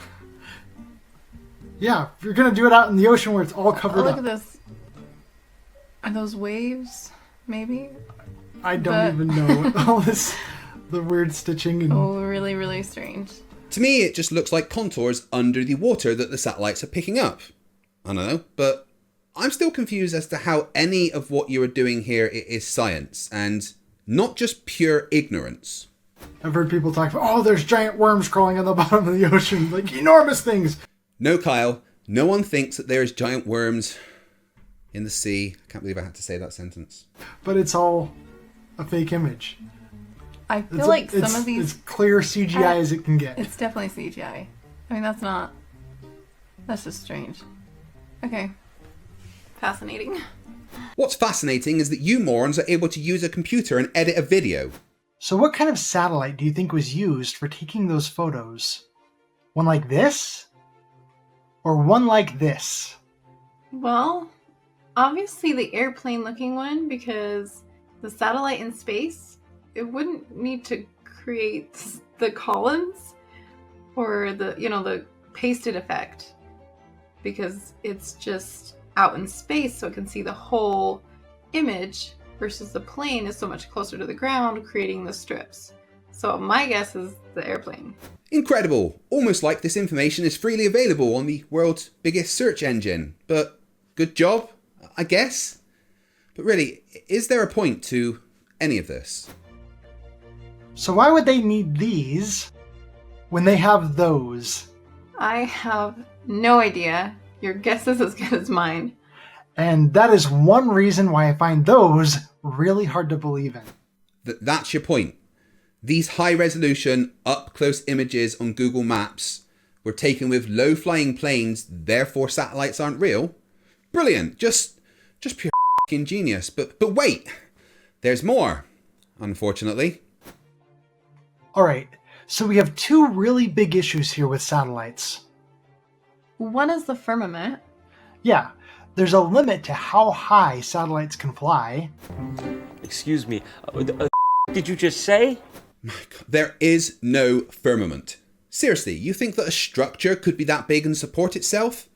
Yeah, if you're going to do it out in the ocean where it's all covered Look up. at this. Are those waves, maybe? I don't even know what all this, the weird stitching and... Oh, really, really strange. To me, it just looks like contours under the water that the satellites are picking up. I don't know, but I'm still confused as to how any of what you are doing here is science, and not just pure ignorance. I've heard people talk about, oh, there's giant worms crawling on the bottom of the ocean, like enormous things. No, Kyle, no one thinks that there's giant worms in the sea. I can't believe I had to say that sentence. But it's all a fake image. I feel like some of It's these... clear CGI as it can get. It's definitely CGI. I mean, that's not... That's just strange. Okay. Fascinating. What's fascinating is that you morons are able to use a computer and edit a video. So what kind of satellite do you think was used for taking those photos? One like this? Or one like this? Well, obviously the airplane-looking one, because the satellite in space, it wouldn't need to create the columns or the, the pasted effect, because it's just out in space so it can see the whole image, versus the plane is so much closer to the ground creating the strips. So my guess is the airplane. Incredible! Almost like this information is freely available on the world's biggest search engine. But good job, I guess? But really, is there a point to any of this? So why would they need these when they have those? I have no idea. Your guess is as good as mine. And that is one reason why I find those really hard to believe in. That's your point. These high-resolution, up-close images on Google Maps were taken with low-flying planes, therefore satellites aren't real? Brilliant. Just pure f***ing genius. But wait, there's more, unfortunately. Alright, so we have two really big issues here with satellites. One is the firmament. Yeah, there's a limit to how high satellites can fly. Excuse me, did you just say? My God, there is no firmament. Seriously, you think that a structure could be that big and support itself?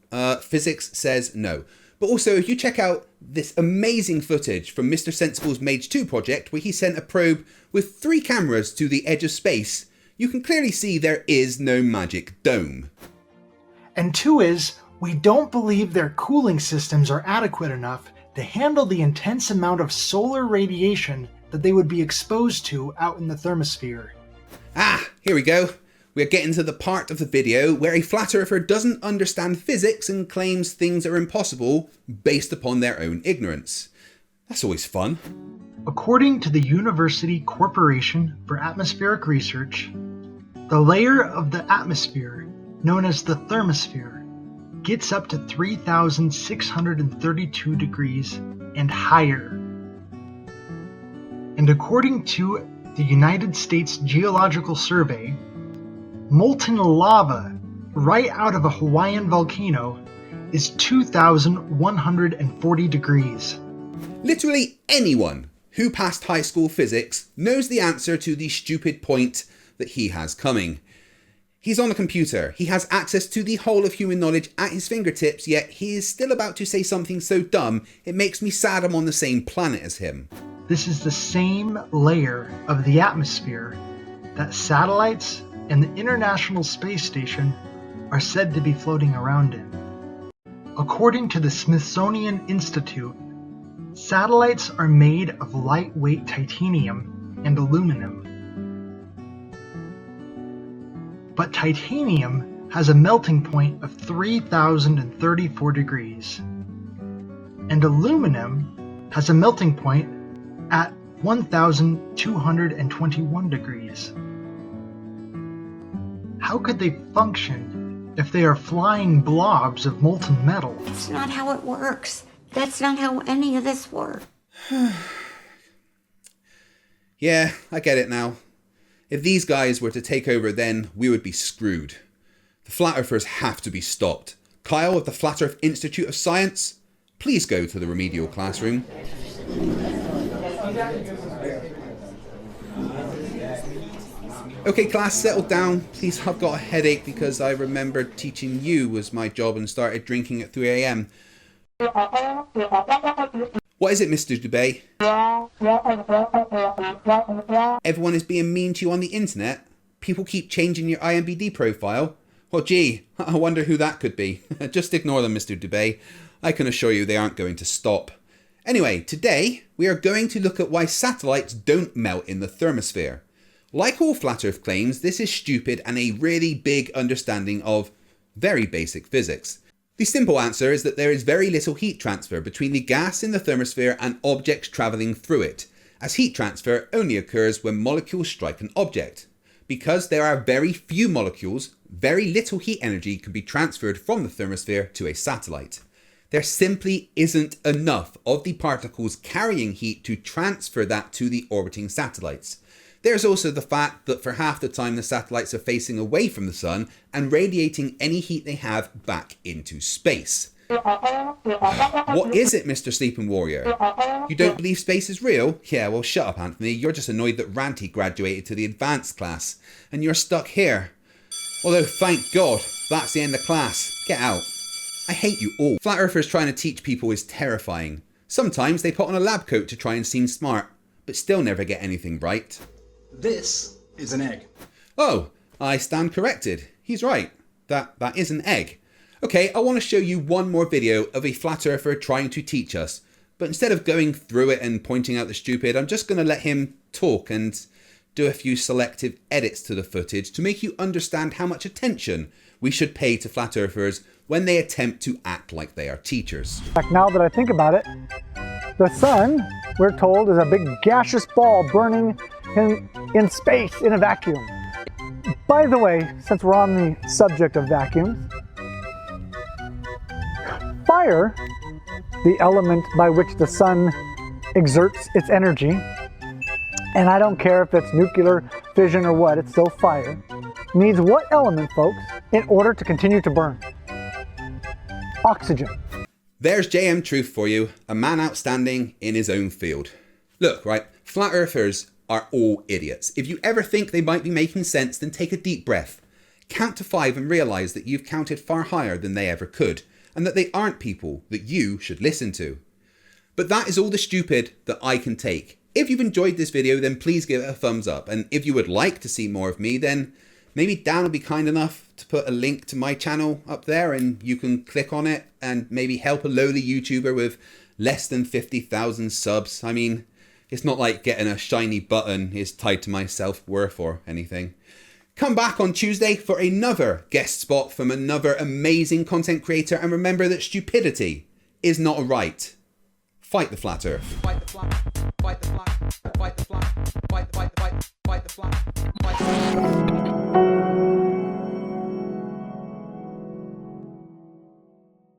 Physics says no. But also, if you check out this amazing footage from Mr. Sensible's Mage 2 project, where he sent a probe with 3 cameras to the edge of space, you can clearly see there is no magic dome. And 2 is, we don't believe their cooling systems are adequate enough to handle the intense amount of solar radiation that they would be exposed to out in the thermosphere. Ah, here we go. We're getting to the part of the video where a flat earther doesn't understand physics and claims things are impossible based upon their own ignorance. That's always fun. According to the University Corporation for Atmospheric Research, the layer of the atmosphere, known as the thermosphere, gets up to 3,632 degrees and higher. And according to the United States Geological Survey, molten lava right out of a Hawaiian volcano is 2,140 degrees. Literally anyone who passed high school physics knows the answer to the stupid point that he has coming. He's on a computer, he has access to the whole of human knowledge at his fingertips, yet he is still about to say something so dumb it makes me sad I'm on the same planet as him. This is the same layer of the atmosphere that satellites and the International Space Station are said to be floating around in. According to the Smithsonian Institute, satellites are made of lightweight titanium and aluminum. But titanium has a melting point of 3,034 degrees, and aluminum has a melting point at 1,221 degrees. How could they function if they are flying blobs of molten metal? That's not how it works. That's not how any of this works. Yeah, I get it now. If these guys were to take over, then we would be screwed. The Flat Earthers have to be stopped. Kyle of the Flat Earth Institute of Science, please go to the remedial classroom. Okay class, settle down. Please, I've got a headache because I remembered teaching you was my job and started drinking at 3 AM. What is it, Mr. Dubé? Everyone is being mean to you on the internet? People keep changing your IMBD profile? Well, gee, I wonder who that could be. Just ignore them, Mr. Dubé. I can assure you they aren't going to stop. Anyway, today we are going to look at why satellites don't melt in the thermosphere. Like all flat Earth claims, this is stupid and a really big understanding of very basic physics. The simple answer is that there is very little heat transfer between the gas in the thermosphere and objects travelling through it, as heat transfer only occurs when molecules strike an object. Because there are very few molecules, very little heat energy can be transferred from the thermosphere to a satellite. There simply isn't enough of the particles carrying heat to transfer that to the orbiting satellites. There's also the fact that for half the time the satellites are facing away from the sun and radiating any heat they have back into space. What is it, Mr. Sleeping Warrior? You don't believe space is real? Yeah, well shut up, Anthony. You're just annoyed that Ranty graduated to the advanced class and you're stuck here. Although, thank God, that's the end of class. Get out. I hate you all. Flat Earthers trying to teach people is terrifying. Sometimes they put on a lab coat to try and seem smart, but still never get anything right. This is an egg. Oh, I stand corrected. He's right. That is an egg. Okay, I want to show you one more video of a flat earther trying to teach us. But instead of going through it and pointing out the stupid, I'm just going to let him talk and do a few selective edits to the footage to make you understand how much attention we should pay to flat earthers when they attempt to act like they are teachers. Now that I think about it, the sun, we're told, is a big gaseous ball burning in space in a vacuum. By the way, since we're on the subject of vacuums, fire, the element by which the sun exerts its energy, and I don't care if it's nuclear fission or what, it's still fire, needs what element, folks, in order to continue to burn? Oxygen. There's JM Truth for you, a man outstanding in his own field. Look, right, flat earthers are all idiots. If you ever think they might be making sense, then take a deep breath. Count to 5 and realise that you've counted far higher than they ever could, and that they aren't people that you should listen to. But that is all the stupid that I can take. If you've enjoyed this video, then please give it a thumbs up, and if you would like to see more of me, then maybe Dan will be kind enough to put a link to my channel up there and you can click on it and maybe help a lowly YouTuber with less than 50,000 subs. I mean, it's not like getting a shiny button is tied to my self-worth or anything. Come back on Tuesday for another guest spot from another amazing content creator, and remember that stupidity is not a right. Fight the flat earth. Fight the flat, fight the flat, fight the flat, fight the flat, fight the flat.